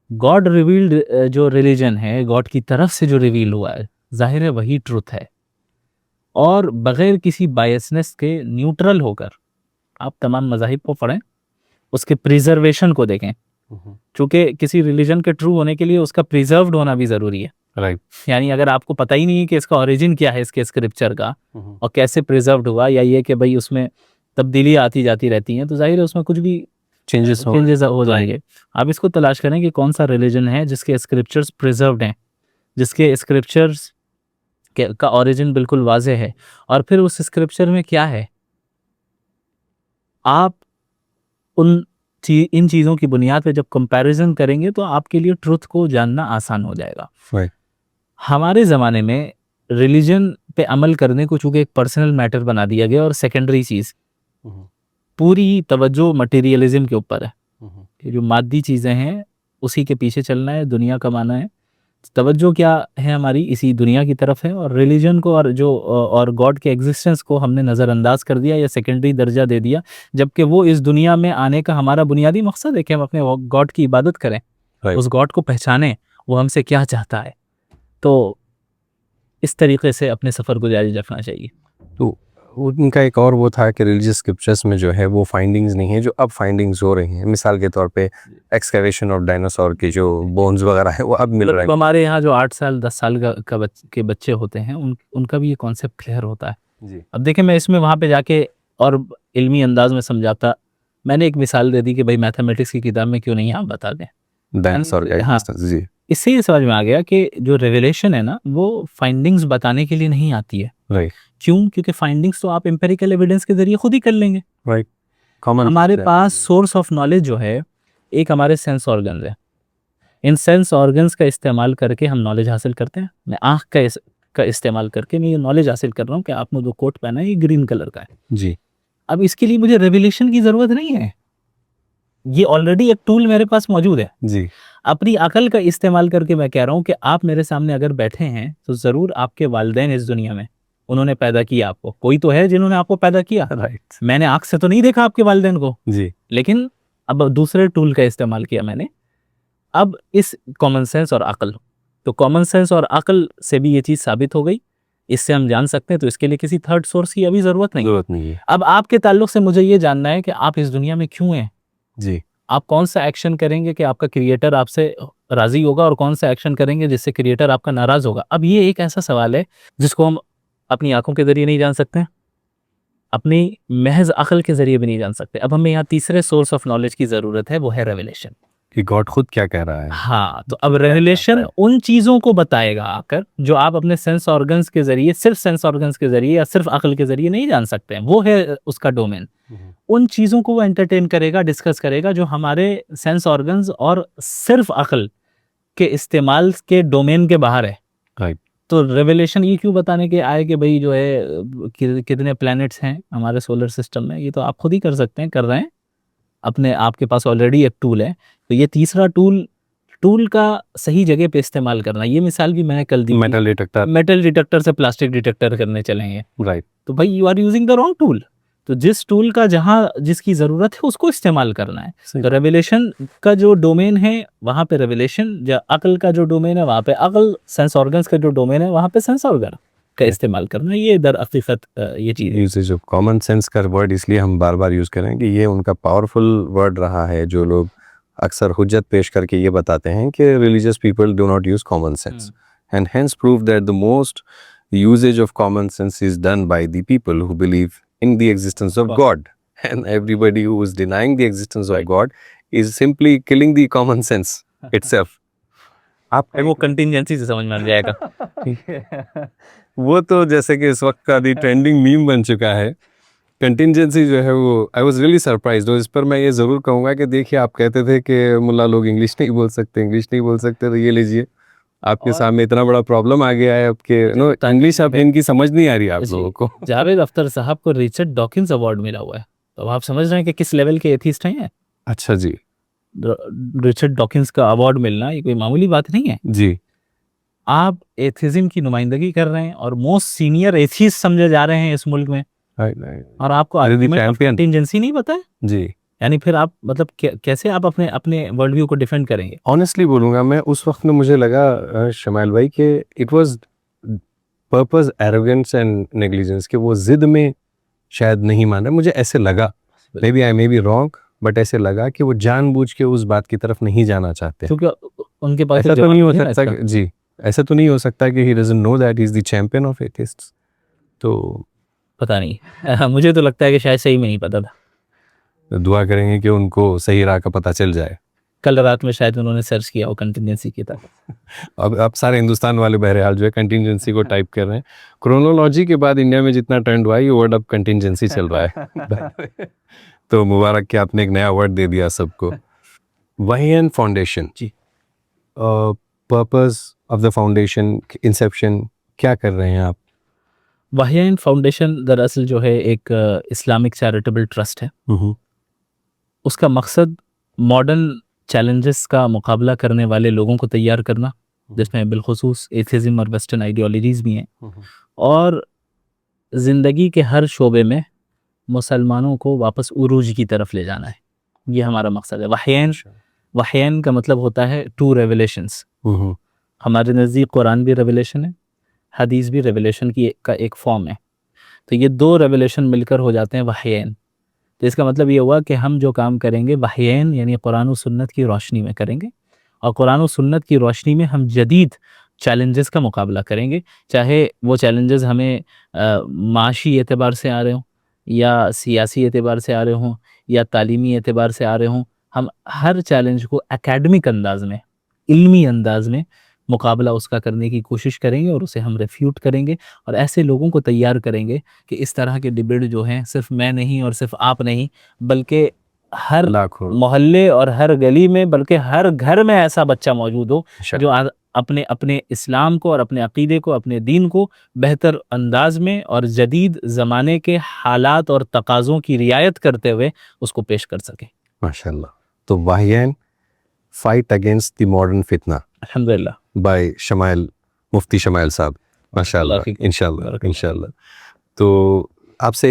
God revealed जो रिलीजन है, गॉड की तरफ से जो रिवील हुआ है, जाहिर है वही ट्रुथ है। और बगैर किसी बायसनेस के, न्यूट्रल होकर आप तमाम मज़ाहिब को पढ़ें, उसके प्रिजर्वेशन को देखें, क्योंकि किसी रिलीजन के ट्रू होने के लिए उसका प्रिजर्व्ड होना भी ज़रूरी है। राइट। यानी अगर आपको पता ही नहीं है कि इसका ओरिजिन क्या है, इसके स्क्रिप्चर का, और कैसे प्रिजर्व्ड हुआ, या ये कि भाई उसमें तब्दीली आती जाती रहती हैं, तो जाहिर है उसमें कुछ भी चेंजेस हो जाएंगे। आप इसको तलाश करें कि कौन सा रिलीजन है जिसके स्क्रिप्चर्स प्रिजर्व्ड हैं, जिसके स्क्रिप्चर्स का ओरिजिन बिल्कुल वाजे है, और फिर उस स्क्रिप्चर में क्या है। आप इन चीज़ों की बुनियाद पे जब कंपैरिजन करेंगे तो आपके लिए ट्रुथ को जानना आसान हो जाएगा। Right. हमारे ज़माने में रिलीजन पे अमल करने को चूँकि एक पर्सनल मैटर बना दिया गया, और सेकेंडरी चीज़, पूरी तवज्जो मटेरियलिज्म के ऊपर है कि जो मादी चीज़ें हैं उसी के पीछे चलना है, दुनिया कमाना है। तवज्जो क्या है हमारी, इसी दुनिया की तरफ है, और रिलीजन को और गॉड के एग्जिस्टेंस को हमने नज़रअंदाज कर दिया या सेकेंडरी दर्जा दे दिया, जबकि वो इस दुनिया में आने का हमारा बुनियादी मकसद है कि हम अपने गॉड की इबादत करें, उस गॉड को पहचानें, वो हमसे क्या चाहता है। तो इस तरीके से अपने सफ़र को जारी रखना चाहिए। तो उनका एक और वो था कि रिलीजियस स्क्रिप्चर्स में जो है वो फाइंडिंग्स नहीं है जो अब फाइंडिंग्स हो रही हैं। मिसाल के तौर पे एक्सकवेशन ऑफ डायनासोर के जो बोन्स वगैरह है वो अब मिल रहा है। हमारे यहाँ जो 8 साल 10 साल के बच्चे होते हैं, उनका भी ये कॉन्सेप्ट क्लियर होता है जी। अब देखें, मैं इसमें वहाँ पे जाके और इल्मी अंदाज में समझाता, मैंने एक मिसाल दे दी कि भाई मैथमेटिक्स की किताब में क्यों नहीं आप बता दें डायनासोर। हाँ, जी। इससे ये समझ में आ गया कि जो रेवलेशन है ना, वो फाइंडिंग्स बताने के लिए नहीं आती है। राइट। क्यों? क्योंकि फाइंडिंग्स तो आप एम्पेरिकल एविडेंस के जरिए खुद ही कर लेंगे। राइट। कॉमन हमारे पास सोर्स ऑफ नॉलेज जो है, एक हमारे सेंस ऑर्गन्स है। इन सेंस ऑर्गन्स का इस्तेमाल करके हम नॉलेज हासिल करते हैं। मैं आँख का इस्तेमाल करके मैं ये नॉलेज हासिल कर रहा हूँ कि आपने जो कोट पहना है ये ग्रीन कलर का है जी। अब इसके लिए मुझे रेवलेशन की ज़रूरत नहीं है, ये ऑलरेडी एक टूल मेरे पास मौजूद है। जी। अपनी अकल का इस्तेमाल करके मैं कह रहा हूँ कि आप मेरे सामने अगर बैठे हैं तो ज़रूर आपके वालिदैन इस दुनिया में, उन्होंने पैदा किया आपको, कोई तो है जिन्होंने आपको पैदा किया। राइट। मैंने आँख से तो नहीं देखा आपके वालिदैन को जी। लेकिन अब दूसरे टूल का इस्तेमाल किया मैंने। अब इस कॉमन सेंस और अकल, तो कॉमन सेंस और अकल से भी ये चीज़ साबित हो गई, इससे हम जान सकते हैं। तो इसके लिए किसी थर्ड सोर्स की अभी ज़रूरत नहीं है। अब आपके ताल्लुक से मुझे ये जानना है कि आप इस दुनिया में क्यों हैं। जी। आप कौन सा एक्शन करेंगे कि आपका क्रिएटर आपसे राज़ी होगा, और कौन सा एक्शन करेंगे जिससे क्रिएटर आपका नाराज़ होगा। अब ये एक ऐसा सवाल है जिसको हम अपनी आंखों के ज़रिए नहीं जान सकते, अपनी महज अकल के ज़रिए भी नहीं जान सकते। अब हमें यहाँ तीसरे सोर्स ऑफ नॉलेज की ज़रूरत है, वो है रेवलेशन, कि गॉड खुद क्या कह रहा है। हाँ, तो अब रेवलेशन उन चीज़ों को बताएगा आकर जो आप अपने सेंस ऑर्गन्स के ज़रिए, सिर्फ सेंस ऑर्गन्स के ज़रिए या सिर्फ अकल के ज़रिए नहीं जान सकते हैं। वो है उसका डोमेन। उन चीज़ों को वो एंटरटेन करेगा, डिस्कस करेगा जो हमारे सेंस ऑर्गन्स और सिर्फ अकल के इस्तेमाल के डोमेन के बाहर है। राइट। तो रेवलेशन ये क्यों बताने के आए कि भाई जो है कितने प्लैनेट्स हैं हमारे सोलर सिस्टम में, ये तो आप खुद ही कर सकते हैं, कर रहे हैं, अपने आपके पास ऑलरेडी एक टूल है। तो ये तीसरा टूल का सही जगह पे इस्तेमाल करना, ये मिसाल भी मैंने कल दी, मेटल डिटेक्टर से प्लास्टिक डिटेक्टर करने चलेंगे। राइट। तो भाई you are using the wrong tool. तो जिस टूल का जहाँ जिसकी ज़रूरत है उसको इस्तेमाल करना है। तो रेवलेशन का जो डोमेन है वहाँ पे रेवलेशन, अकल का जो डोमेन है वहाँ पे अकल, सेंस ऑर्गन्स का जो डोमेन है वहाँ पे सेंस ऑर्गन का इस्तेमाल करना। ये दर हकीकत ये चीज़ यूजेज ऑफ कॉमन सेंस का वर्ड इसलिए हम बार बार यूज़ करें कि ये उनका पावरफुल वर्ड रहा है। जो लोग अक्सर हुज्जत पेश करके ये बताते हैं कि religious people do not use common sense, and hence prove that the most usage of common sense is done by the people who believe in the existence of God, and everybody who is denying the existence of God is simply killing the common sense itself. आप वो कंटिंजेंसी से समझ में आ जाएगा। वो तो जैसे कि इस वक्त का दी ट्रेंडिंग मीम बन चुका है। कंटिंजेंसी जो है वो आई वॉज रियली सरप्राइज्ड। और इस पर मैं ये ज़रूर कहूँगा कि देखिए, आप कहते थे कि मुल्ला लोग इंग्लिश नहीं बोल सकते, तो ये लीजिए आपके और- सामने इतना बड़ा प्रॉब्लम आ गया है आपके नो इंग्लिश अब इनकी समझ नहीं आ रही आप जी। लोगों को। जावेद अख्तर साहब को रिचर्ड डॉकिंस अवार्ड मिला हुआ है, तो आप समझ रहे हैं कि किस लेवल के एथिस्ट हैं। अच्छा जी। रिचर्ड डॉकिंस का अवार्ड मिलना ये कोई मामूली बात नहीं है। जी आप एथिज्म की नुमाइंदगी कर रहे हैं और मोस्ट सीनियर एथिस्ट समझे जा रहे हैं इस मुल्क में, और आपको कंटिजेंसी नहीं पता है। जी यानी फिर आप मतलब कैसे आप अपने अपने वर्ल्ड व्यू को डिफेंड करेंगे। ऑनेस्टली बोलूँगा मैं, उस वक्त में मुझे लगा शमाइल भाई कि it was purpose arrogance and negligence, कि वो जिद में शायद नहीं मान रहे। मुझे ऐसे लगा, maybe I may be wrong, but ऐसे लगा कि वो जानबूझ के उस बात की तरफ नहीं जाना चाहते। क्योंकि उनके पास ऐसा तो जवाब नहीं हो है ना सकता इसका। जी, ऐसा तो नहीं हो सकता कि he doesn't know that he is the champion of atheists. तो पता नहीं मुझे तो लगता है कि शायद सही में नहीं पता था। दुआ करेंगे कि उनको सही राह का पता चल जाए। कल रात में शायद उन्होंने सर्च किया हो कंटिजेंसी की तरफ। अब सारे हिंदुस्तान वाले बहरहाल जो है कंटिजेंसी को टाइप कर रहे हैं। क्रोनोलॉजी के बाद इंडिया में जितना ट्रेंड हुआ है, ये वर्ड अब कंटिजेंसी चल रहा है। तो मुबारक कि आपने एक नया वर्ड दे दिया सबको। वहीएन फाउंडेशन जी। Purpose of the foundation, inception, क्या कर रहे हैं आप? वाहियान फाउंडेशन दरअसल जो है एक इस्लामिक चैरिटेबल ट्रस्ट है। उसका मकसद मॉडर्न चैलेंजेस का मुकाबला करने वाले लोगों को तैयार करना, जिसमें बिलखुसूस एथिज़म और वेस्टर्न आइडियोलॉजीज़ भी हैं, और ज़िंदगी के हर शोबे में मुसलमानों को वापस उरूज की तरफ ले जाना है। ये हमारा मकसद है। वहयन का मतलब होता है टू रेवलेशंस। हमारे नज़दीक कुरान भी रेवलेशन है, हदीस भी रेवलेशन का एक फॉर्म है। तो ये दो रेवलेशन मिलकर हो जाते हैं वहयन। तो इसका मतलब ये हुआ कि हम जो काम करेंगे वहयन यानी कुरान और सुन्नत की रोशनी में करेंगे, और कुरान और सुन्नत की रोशनी में हम जदीद चैलेंजेस का मुकाबला करेंगे, चाहे वो चैलेंजेस हमें माशी एतबार से आ रहे हों, या सियासी एतबार से आ रहे हों, या तालीमी एतबार से आ रहे हों। हम हर चैलेंज को एकेडमिक अंदाज में, इल्मी अंदाज में मुकाबला उसका करने की कोशिश करेंगे, और उसे हम रेफ्यूट करेंगे, और ऐसे लोगों को तैयार करेंगे कि इस तरह के डिबेट जो हैं सिर्फ मैं नहीं और सिर्फ आप नहीं, बल्कि हर मोहल्ले और हर गली में, बल्कि हर घर में ऐसा बच्चा मौजूद हो जो अपने अपने इस्लाम को और अपने अकीदे को, अपने दीन को बेहतर अंदाज में और जदीद ज़माने के हालात और तकाज़ों की रियायत करते हुए उसको पेश कर सके। माशाल्लाह। तो वाहियान फाइट अगेंस्ट द मॉडर्न फितना, अल्हम्दुलिल्लाह, बाय शमाइल, मुफ्ती शमाइल साहब। माशाल्लाह, इंशाल्लाह इंशाल्लाह। तो आपसे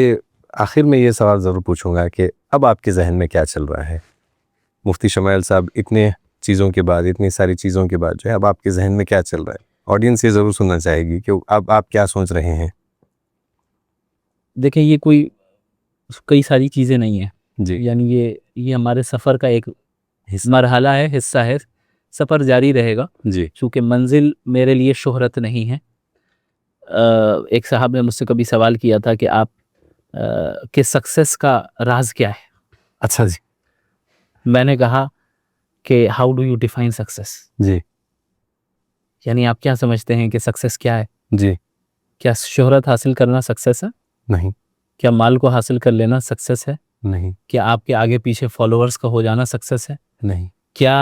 आखिर में ये सवाल ज़रूर पूछूंगा कि अब आपके जहन में क्या चल रहा है मुफ्ती शमाइल साहब, इतने चीज़ों के बाद, इतनी सारी चीज़ों के बाद जो है अब आपके जहन में क्या चल रहा है? ऑडियंस ये ज़रूर सुनना चाहेगी कि अब आप क्या सोच रहे हैं। देखें, ये कोई कई सारी चीज़ें नहीं है जी, यानी ये हमारे सफ़र का एक मरहला है, हिस्सा है। सफ़र जारी रहेगा जी, चूँकि मंजिल मेरे लिए शोहरत नहीं है। एक साहब ने मुझसे कभी सवाल किया था कि आप के सक्सेस का राज क्या है। अच्छा जी, मैंने कहा कि how do you define success, जी, यानी आप क्या समझते हैं कि सक्सेस क्या है? जी, क्या शोहरत हासिल करना सक्सेस है? नहीं, क्या माल को हासिल कर लेना सक्सेस है? नहीं, क्या आपके आगे पीछे फॉलोअर्स का हो जाना सक्सेस है? नहीं, क्या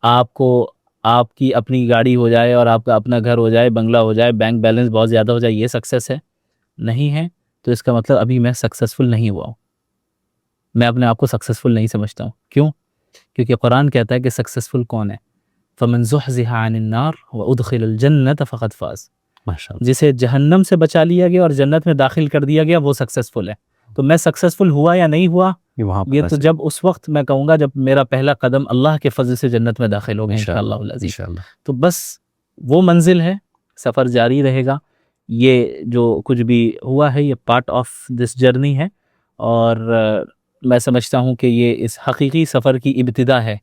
आपको आपकी अपनी गाड़ी हो जाए और आपका अपना घर हो जाए, बंगला हो जाए, बैंक बैलेंस बहुत ज़्यादा हो जाए, ये सक्सेस है? नहीं है। तो इसका मतलब अभी मैं सक्सेसफुल नहीं हुआ हूँ, मैं अपने आप को सक्सेसफुल नहीं समझता हूँ। क्यों? क्योंकि कुरान कहता है कि सक्सेसफुल कौन है? फमन ज़ुहज़िहा अनिन नार व उदखिलल जन्नत फ़क़द फ़ाज़। माशाल्लाह, जिसे जहन्नम से बचा लिया गया और जन्नत में दाखिल कर दिया गया, वो सक्सेसफुल है। तो मैं सक्सेसफुल हुआ या नहीं हुआ, ये वहाँ ये तो जब उस वक्त मैं कहूँगा जब मेरा पहला कदम अल्लाह के फजल से जन्नत में दाखिल हो गया इंशाअल्लाह अज़ीज़। इंशाल्लाह। तो बस वो मंजिल है, सफ़र जारी रहेगा। ये जो कुछ भी हुआ है ये पार्ट ऑफ दिस जर्नी है, और मैं समझता हूँ कि ये इस हकीकी सफ़र की इब्तिदा है।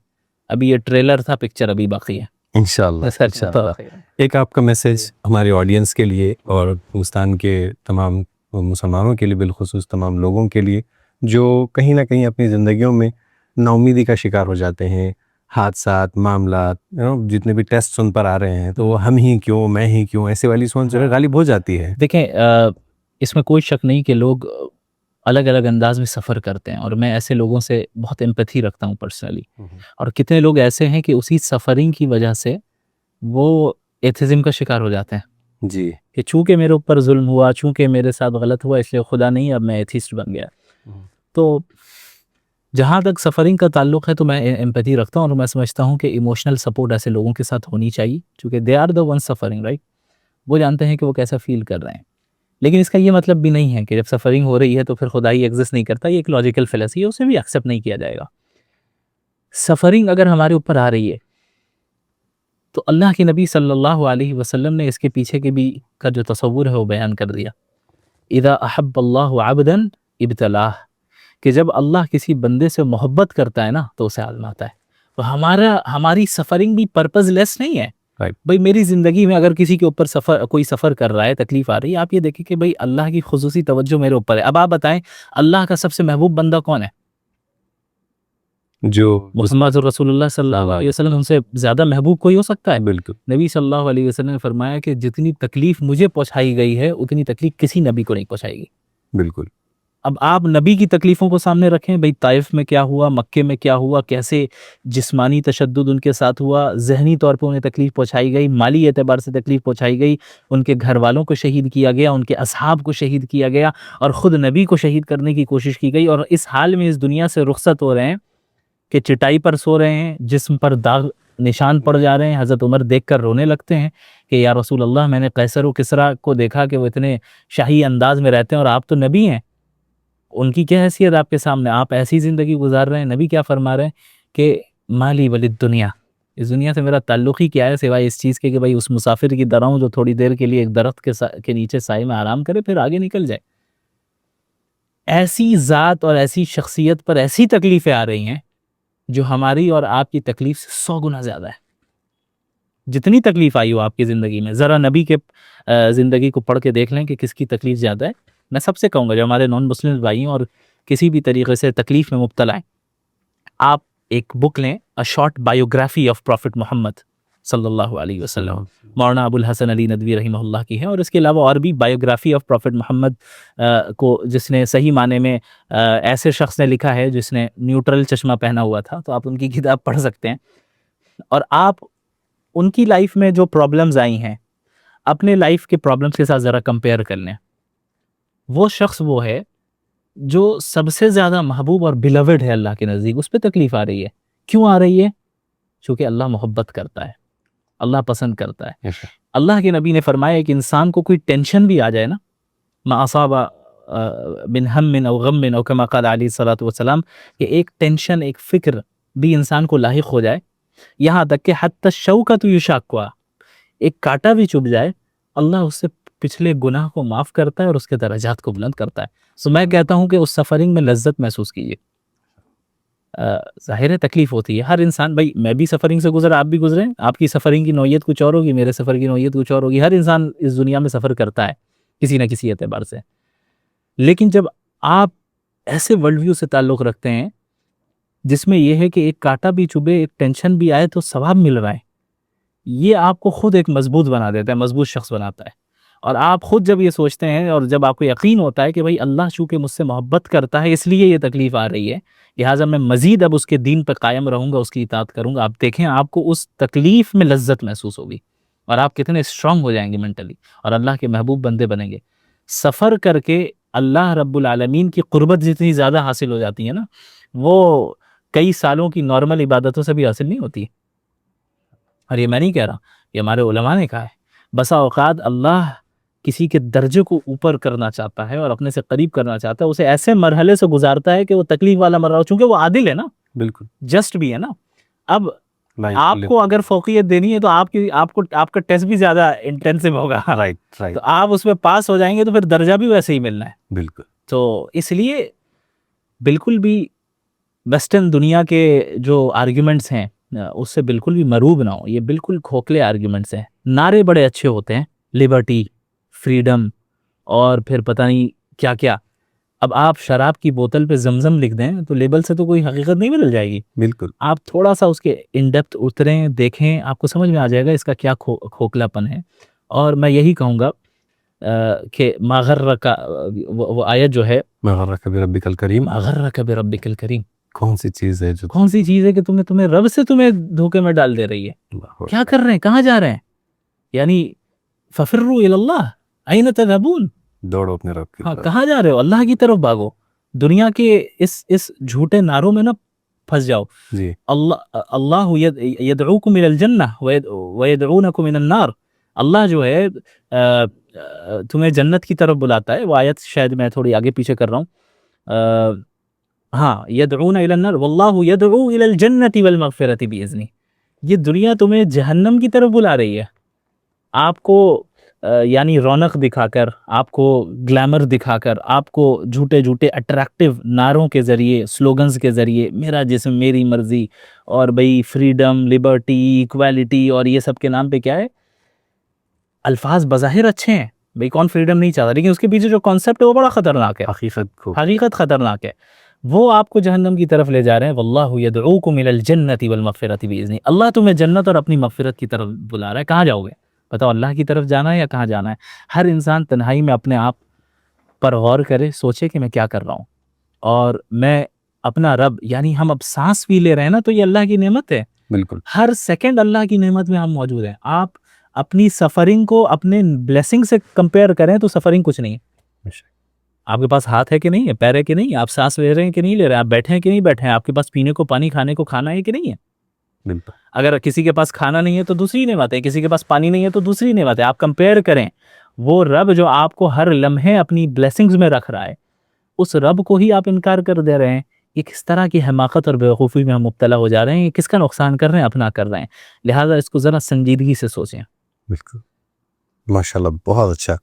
अभी ये ट्रेलर था, पिक्चर अभी बाकी है इंशाल्लाह। एक आपका मैसेज हमारे ऑडियंस के लिए और हिंदुस्तान के तमाम मुसलमानों के लिए, बिलखुसूस तमाम लोगों के लिए जो कहीं ना कहीं अपनी ज़िंदगियों में नाउमीदी का शिकार हो जाते हैं, हादसात, मामलात, जितने भी टेस्ट उन पर आ रहे हैं, तो हम ही क्यों, मैं ही क्यों, ऐसे वाली सोच जो है गालिब हो जाती है। देखें, इसमें कोई शक नहीं कि लोग अलग अलग अंदाज में सफ़र करते हैं, और मैं ऐसे लोगों से बहुत एम्पैथी रखता हूँ पर्सनली। और कितने लोग ऐसे हैं कि उसी सफ़रिंग की वजह से वो एथिज्म का शिकार हो जाते हैं जी। कि चूंकि मेरे ऊपर जुल्म हुआ, चूंकि मेरे साथ गलत हुआ, इसलिए खुदा नहीं, अब मैं एथिस्ट बन गया। तो जहाँ तक सफ़रिंग का ताल्लुक है तो मैं एम्पैथी रखता हूँ और मैं समझता हूँ कि इमोशनल सपोर्ट ऐसे लोगों के साथ होनी चाहिए, क्योंकि they are the one suffering, right. वो जानते हैं कि वो कैसा फील कर रहे हैं। लेकिन इसका ये मतलब भी नहीं है कि जब सफ़रिंग हो रही है तो फिर खुदा ही एग्जिस्ट नहीं करता। ये एक लॉजिकल फेलेसी है, उसे भी एक्सेप्ट नहीं किया जाएगा। सफ़रिंग अगर हमारे ऊपर आ रही है तो अल्लाह के नबी सल्लल्लाहु अलैहि वसल्लम ने इसके पीछे के भी का जो तसव्वुर है वो बयान कर दिया। इज़ा अहब्बल्लाहु अब्दन इब्तलाह, कि जब अल्लाह किसी बंदे से मोहब्बत करता है ना तो उसे आजमाता है। तो हमारी सफ़रिंग भी पर्पज़लेस नहीं है। Right. भाई मेरी ज़िंदगी में अगर किसी के ऊपर कोई सफ़र कर रहा है, तकलीफ़ आ रही है, आप ये देखिए कि भाई अल्लाह की खुसूसी तवज्जो मेरे ऊपर है। अब आप बताएं अल्लाह का सबसे महबूब बंदा कौन है? जो मोहम्मद रसूलुल्लाह सल्लल्लाहु अलैहि वसल्लम, हमसे ज़्यादा महबूब कोई हो सकता है? बिल्कुल नबी सल्लल्लाहु अलैहि वसल्लम ने फरमाया कि जितनी तकलीफ़ मुझे पहुँचाई गई है उतनी तकलीफ़ किसी नबी को नहीं पहुँचाएगी। बिल्कुल अब आप नबी की तकलीफ़ों को सामने रखें, भाई ताइफ में क्या हुआ, मक्के में क्या हुआ, कैसे जिस्मानी तशद्दुद उनके साथ हुआ, ज़हनी तौर पे उन्हें तकलीफ़ पहुँचाई गई, माली एतबार से तकलीफ़ पहुँचाई गई, उनके घर वालों को शहीद किया गया, उनके असहाब को शहीद किया गया और ख़ुद नबी को शहीद करने की कोशिश की गई, और इस हाल में इस दुनिया से रुखसत हो रहे हैं कि चटाई पर सो रहे हैं, जिस्म पर दाग निशान पड़ जा रहे हैं। हज़रत उमर देखकर रोने लगते हैं कि या रसूल अल्लाह, मैंने कैसर व किसरा को देखा कि वो इतने शाही अंदाज में रहते हैं और आप तो नबी हैं, उनकी क्या हैसियत आपके सामने, आप ऐसी ज़िंदगी गुजार रहे हैं। नबी क्या फरमा रहे हैं कि माली वलिद दुनिया, इस दुनिया से मेरा ताल्लुक़ ही क्या है सिवाय इस चीज़ के कि भाई उस मुसाफिर की तरह हूँ जो थोड़ी देर के लिए एक दरख्त के नीचे साए में आराम करे फिर आगे निकल जाए। ऐसी ज़ात और ऐसी शख्सियत पर ऐसी तकलीफ़ें आ रही हैं जो हमारी और आपकी तकलीफ़ से 100 गुना ज़्यादा है। जितनी तकलीफ़ आई हो आपकी ज़िंदगी में, ज़रा नबी के ज़िंदगी को पढ़ के देख लें कि किसकी तकलीफ़ ज़्यादा है। मैं सबसे कहूँगा जो हमारे नॉन मुस्लिम भाई हैं और किसी भी तरीके से तकलीफ़ में मुब्तला हैं, आप एक बुक लें, a short biography of prophet Mohammad सल्लल्लाहु अलैहि वसल्लम, मौलाना अबुल हसन अली नदवी रहमहुल्लाह की है। और इसके अलावा और भी बायोग्राफी ऑफ प्रॉफिट मोहम्मद को जिसने सही माने में ऐसे शख्स ने लिखा है जिसने न्यूट्रल चश्मा पहना हुआ था, तो आप उनकी किताब पढ़ सकते हैं और आप उनकी लाइफ में जो प्रॉब्लम्स आई हैं अपने लाइफ के प्रॉब्लम्स के साथ ज़रा कंपेयर कर लें। वो शख्स वो है जो सबसे ज़्यादा महबूब और बिलवड है अल्लाह के नज़दीक, उस पर तकलीफ़ आ रही है। क्यों आ रही है? क्योंकि अल्लाह मोहब्बत करता है, अल्लाह पसंद करता है। अल्लाह के नबी ने फरमाया कि इंसान को कोई टेंशन भी आ जाए ना, मा असाबा बिन हम्मिन औ गम्मिन औ कमा क़ाल अलैहि सलातु वस्सलाम, कि एक टेंशन, एक फ़िक्र भी इंसान को लाहिक हो जाए, यहाँ तक कि हत्ता शौकतु युशाक्वा, एक कांटा भी चुभ जाए, अल्लाह उससे पिछले गुनाह को माफ़ करता है और उसके दर्जात को बुलंद करता है। सो मैं कहता हूँ कि उस सफ़रिंग में लज्जत महसूस कीजिए। ज़ाहिर है तकलीफ़ होती है, हर इंसान, भाई मैं भी सफ़रिंग से गुज़रा, आप भी गुज़रे, आपकी सफ़रिंग की नौयत कुछ और होगी, मेरे सफ़र की नौयत कुछ और होगी। हर इंसान इस दुनिया में सफ़र करता है किसी न किसी एतबार से। लेकिन जब आप ऐसे वर्ल्ड व्यू से ताल्लुक़ रखते हैं जिसमें यह है कि एक कांटा भी चुभे, एक टेंशन भी आए तो सवाब मिल रहा है, ये आपको खुद एक मजबूत बना देता है, मजबूत शख्स बनाता है। और आप खुद जब ये सोचते हैं और जब आपको यकीन होता है कि भाई अल्लाह चूँकि मुझसे मोहब्बत करता है इसलिए ये तकलीफ़ आ रही है, लिहाजा मैं मज़ीद अब उसके दीन पर कायम रहूँगा, उसकी इताअत करूँगा, आप देखें आपको उस तकलीफ़ में लज्जत महसूस होगी और आप कितने स्ट्रॉन्ग हो जाएंगे मेंटली और अल्लाह के महबूब बंदे बनेंगे। सफ़र करके अल्लाह रब्बुल आलमीन की क़ुर्बत जितनी ज़्यादा हासिल हो जाती है ना, वो कई सालों की नॉर्मल इबादतों से भी हासिल नहीं होती। और ये मैं नहीं कह रहा, ये हमारे उलमा ने कहा है। बसा औक़ात अल्लाह किसी के दर्जे को ऊपर करना चाहता है और अपने से करीब करना चाहता है, उसे ऐसे मरहले से गुजारता है कि वो तकलीफ़ वाला मरहला, चूँकि वो आदिल है ना, बिल्कुल जस्ट भी है ना। अब आपको अगर फ़ौक़ियत देनी है तो आपका टेस्ट भी ज़्यादा इंटेंसिव होगा, राइट तो आप उसमें पास हो जाएंगे तो फिर दर्जा भी वैसे ही मिलना है। बिल्कुल। तो इसलिए बिल्कुल भी वेस्टर्न दुनिया के जो आर्ग्यूमेंट्स हैं उससे बिल्कुल भी मरूब ना हो, ये बिल्कुल खोखले आर्ग्यूमेंट्स हैं। नारे बड़े अच्छे होते हैं, लिबर्टी, फ्रीडम और फिर पता नहीं क्या क्या। अब आप शराब की बोतल पे ज़मज़म लिख दें तो लेबल से तो कोई हकीकत नहीं बदल जाएगी। बिल्कुल आप थोड़ा सा उसके इन डेप्थ उतरें, देखें, आपको समझ में आ जाएगा इसका क्या खोखलापन है। और मैं यही कहूँगा कि मागर्र का वो आयत जो है, मागर्रक बिरब्बिकल करीम, मागर्रक बिरब्बिकल करीम, कौन सी चीज़ है जो कौन सी चीज़ है कि तुम्हें रब से तुम्हें धोखे में डाल दे रही है? क्या कर रहे हैं, कहाँ जा रहे हैं? यानी फफिर्रू इलल्लाह अयन तज़हबून, दौड़ो अपने रब की हाँ तरफ। कहाँ जा रहे हो? अल्लाह की तरफ भागो। दुनिया के इस झूठे नारों में ना फंस जाओ। जी अल्लाह यदऊकुम इलल जन्नह व यदऊनकुम मिनन नार। अल्लाह जो है तुम्हें जन्नत की तरफ बुलाता है। वो आयत शायद मैं थोड़ी आगे पीछे कर रहा हूँ। हाँ, यदऊन इलन नार वल्लाहु यदऊ इलल जन्नति वल मगफिरति बिइज़्नि। ये दुनिया तुम्हें जहन्नम की तरफ बुला रही है। आपको यानी रौनक दिखाकर, आपको ग्लैमर दिखाकर, आपको झूठे झूठे अट्रैक्टिव नारों के ज़रिए, स्लोगन्स के ज़रिए, मेरा जिस्म मेरी मर्ज़ी, और भाई फ्रीडम, लिबर्टी, इक्वालिटी, और ये सब के नाम पे क्या है, अल्फाज बज़ाहिर अच्छे हैं, भाई कौन फ्रीडम नहीं चाहता, लेकिन उसके पीछे जो कॉन्सेप्ट है वो बड़ा ख़तरनाक है, हकीकत ख़तरनाक है। वो आपको जहन्नम की तरफ ले जा रहे हैं। वल्लाहु यदऊकुम इलल जन्नति वल मगफिरति बिइज़्नि। अल्लाह तुम्हें जन्नत और अपनी मगफिरत की तरफ बुला रहा है। कहाँ जाओगे बताओ? अल्लाह की तरफ जाना है या कहाँ जाना है? हर इंसान तन्हाई में अपने आप पर गौर करे, सोचे कि मैं क्या कर रहा हूँ, और मैं अपना रब, यानी हम अब सांस भी ले रहे हैं ना, तो ये अल्लाह की नेमत है। बिल्कुल हर सेकंड अल्लाह की नेमत में हम मौजूद हैं। आप अपनी सफरिंग को अपने ब्लेसिंग से कंपेयर करें तो सफरिंग कुछ नहीं है। आपके पास हाथ है कि नहीं है, पैर है कि नहीं है, आप सांस ले रहे हैं कि नहीं ले रहे हैं, आप बैठे हैं कि नहीं बैठे हैं, आपके पास पीने को पानी, खाने को खाना है कि नहीं है। बिल्कुल अगर किसी के पास खाना नहीं है तो दूसरी नेमत है, किसी के पास पानी नहीं है तो दूसरी नेमत है। आप कंपेयर करें, वो रब जो आपको हर लम्हे अपनी ब्लेसिंग्स में रख रहा है, उस रब को ही आप इनकार कर दे रहे हैं। ये किस तरह की हमाकत और बेवकूफ़ी में हम मुब्तला हो जा रहे हैं। ये किसका नुकसान कर रहे हैं? अपना कर रहे हैं। लिहाजा इसको ज़रा संजीदगी से सोचें। बिल्कुल माशाल्लाह, बहुत अच्छा।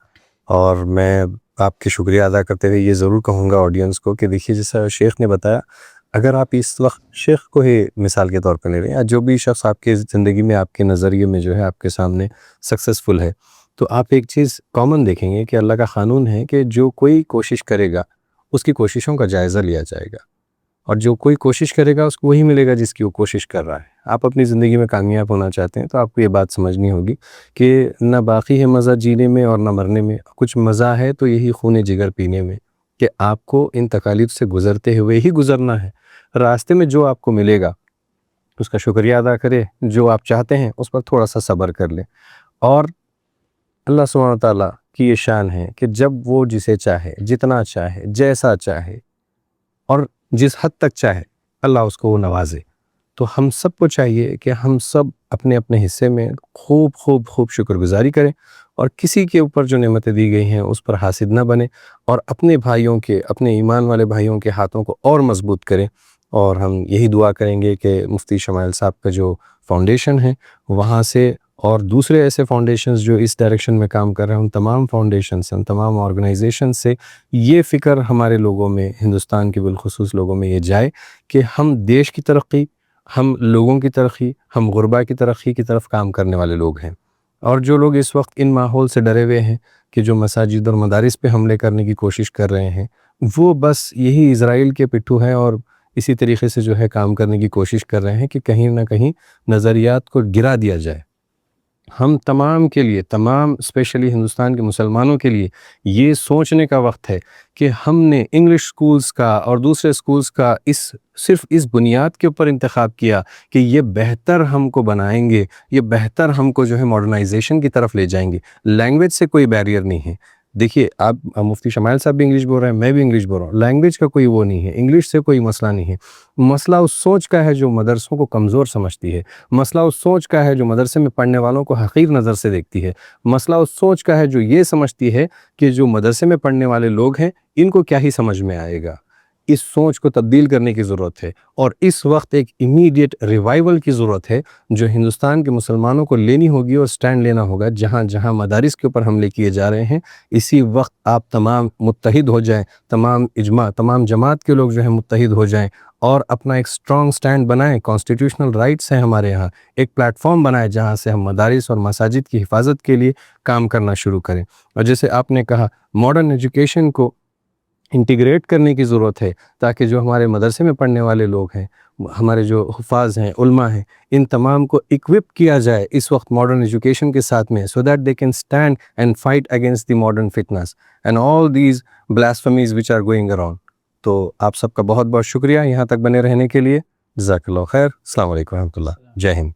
और मैं आपकी शुक्रिया अदा करते हुए ये ज़रूर कहूँगा ऑडियंस को कि देखिए, जैसा शेख ने बताया, अगर आप इस वक्त शेख को ही मिसाल के तौर पर ले रहे हैं, या जो भी शख्स आपकी ज़िंदगी में, आपके नज़रिए में जो है आपके सामने सक्सेसफुल है, तो आप एक चीज़ कॉमन देखेंगे कि अल्लाह का क़ानून है कि जो कोई कोशिश करेगा उसकी कोशिशों का जायज़ा लिया जाएगा, और जो कोई कोशिश करेगा उसको वही मिलेगा जिसकी वो कोशिश कर रहा है। आप अपनी ज़िंदगी में कामयाब होना चाहते हैं तो आपको ये बात समझनी होगी कि न बाकी है मज़ा जीने में और न मरने में, कुछ मज़ा है तो यही खून जिगर पीने में, कि आपको इन तकालीफ से गुज़रते हुए ही गुज़रना है। रास्ते में जो आपको मिलेगा उसका शुक्रिया अदा करें, जो आप चाहते हैं उस पर थोड़ा सा सब्र कर लें। और अल्लाह सुब्हानहू व तआला की ये शान है कि जब वो जिसे चाहे, जितना चाहे, जैसा चाहे और जिस हद तक चाहे, अल्लाह उसको वो नवाजे। तो हम सबको चाहिए कि हम सब अपने अपने हिस्से में खूब खूब खूब शुक्रगुजारी करें, और किसी के ऊपर जो नेमतें दी गई हैं उस पर हासिद ना बने, और अपने भाइयों के, अपने ईमान वाले भाइयों के हाथों को और मजबूत करें। और हम यही दुआ करेंगे कि मुफ्ती शमाइल साहब का जो फाउंडेशन है वहाँ से, और दूसरे ऐसे फाउंडेशंस जो इस डायरेक्शन में काम कर रहे हैं, उन तमाम फाउंडेशन से, उन तमाम ऑर्गेनाइजेशन से ये फ़िक्र हमारे लोगों में, हिंदुस्तान के बिलखुसूस लोगों में ये जाए कि हम देश की तरक्की, हम लोगों की तरक्की, हम गुरबा की तरक्की की तरफ काम करने वाले लोग हैं। और जो लोग इस वक्त इन माहौल से डरे हुए हैं कि जो मसाजिद और मदारिस पे हमले करने की कोशिश कर रहे हैं, वो बस यही इज़राइल के पिट्ठू हैं, और इसी तरीके से जो है काम करने की कोशिश कर रहे हैं कि कहीं ना कहीं नज़रियात को गिरा दिया जाए। हम तमाम के लिए, तमाम स्पेशली हिंदुस्तान के मुसलमानों के लिए ये सोचने का वक्त है कि हमने इंग्लिश स्कूल्स का और दूसरे स्कूल्स का सिर्फ इस बुनियाद के ऊपर इंतखाब किया कि ये बेहतर हमको बनाएंगे, ये बेहतर हमको जो है मॉडर्नाइजेशन की तरफ ले जाएंगे। लैंग्वेज से कोई बैरियर नहीं है। देखिए, आप मुफ्ती शमाइल साहब भी इंग्लिश बोल रहे हैं, मैं भी इंग्लिश बोल रहा हूँ, लैंग्वेज का कोई वो नहीं है, इंग्लिश से कोई मसला नहीं है। मसला उस सोच का है जो मदरसों को कमज़ोर समझती है। मसला उस सोच का है जो मदरसे में पढ़ने वालों को हक़ीर नज़र से देखती है। मसला उस सोच का है जो ये समझती है कि जो मदरसे में पढ़ने वाले लोग हैं इनको क्या ही समझ में आएगा। इस सोच को तब्दील करने की ज़रूरत है, और इस वक्त एक इमीडिएट रिवाइवल की ज़रूरत है जो हिंदुस्तान के मुसलमानों को लेनी होगी और स्टैंड लेना होगा। जहाँ जहाँ मदारिस के ऊपर हमले किए जा रहे हैं, इसी वक्त आप तमाम मुत्तहिद हो जाएं, तमाम इजमा, तमाम जमात के लोग जो हैं मुत्तहिद हो जाएं, और अपना एक स्ट्रॉन्ग स्टैंड बनाएं। कॉन्स्टिट्यूशनल राइट्स हैं हमारे यहाँ, एक प्लेटफॉर्म बनाएं जहाँ से हम मदारिस और मसाजिद की हिफाजत के लिए काम करना शुरू करें। और जैसे आपने कहा, मॉडर्न एजुकेशन को इंटीग्रेट करने की ज़रूरत है, ताकि जो हमारे मदरसे में पढ़ने वाले लोग हैं, हमारे जो हुफ़ाज़ हैं, उल्मा हैं, इन तमाम को इक्विप किया जाए इस वक्त मॉडर्न एजुकेशन के साथ में, so that they can stand and fight against the modern fitness and all these blasphemies which are going around. तो आप सबका बहुत बहुत शुक्रिया यहाँ तक बने रहने के लिए। जज़ाकल्लाह खैर। अस्सलाम वालेकुम रहमतुल्लाह। जय हिंद।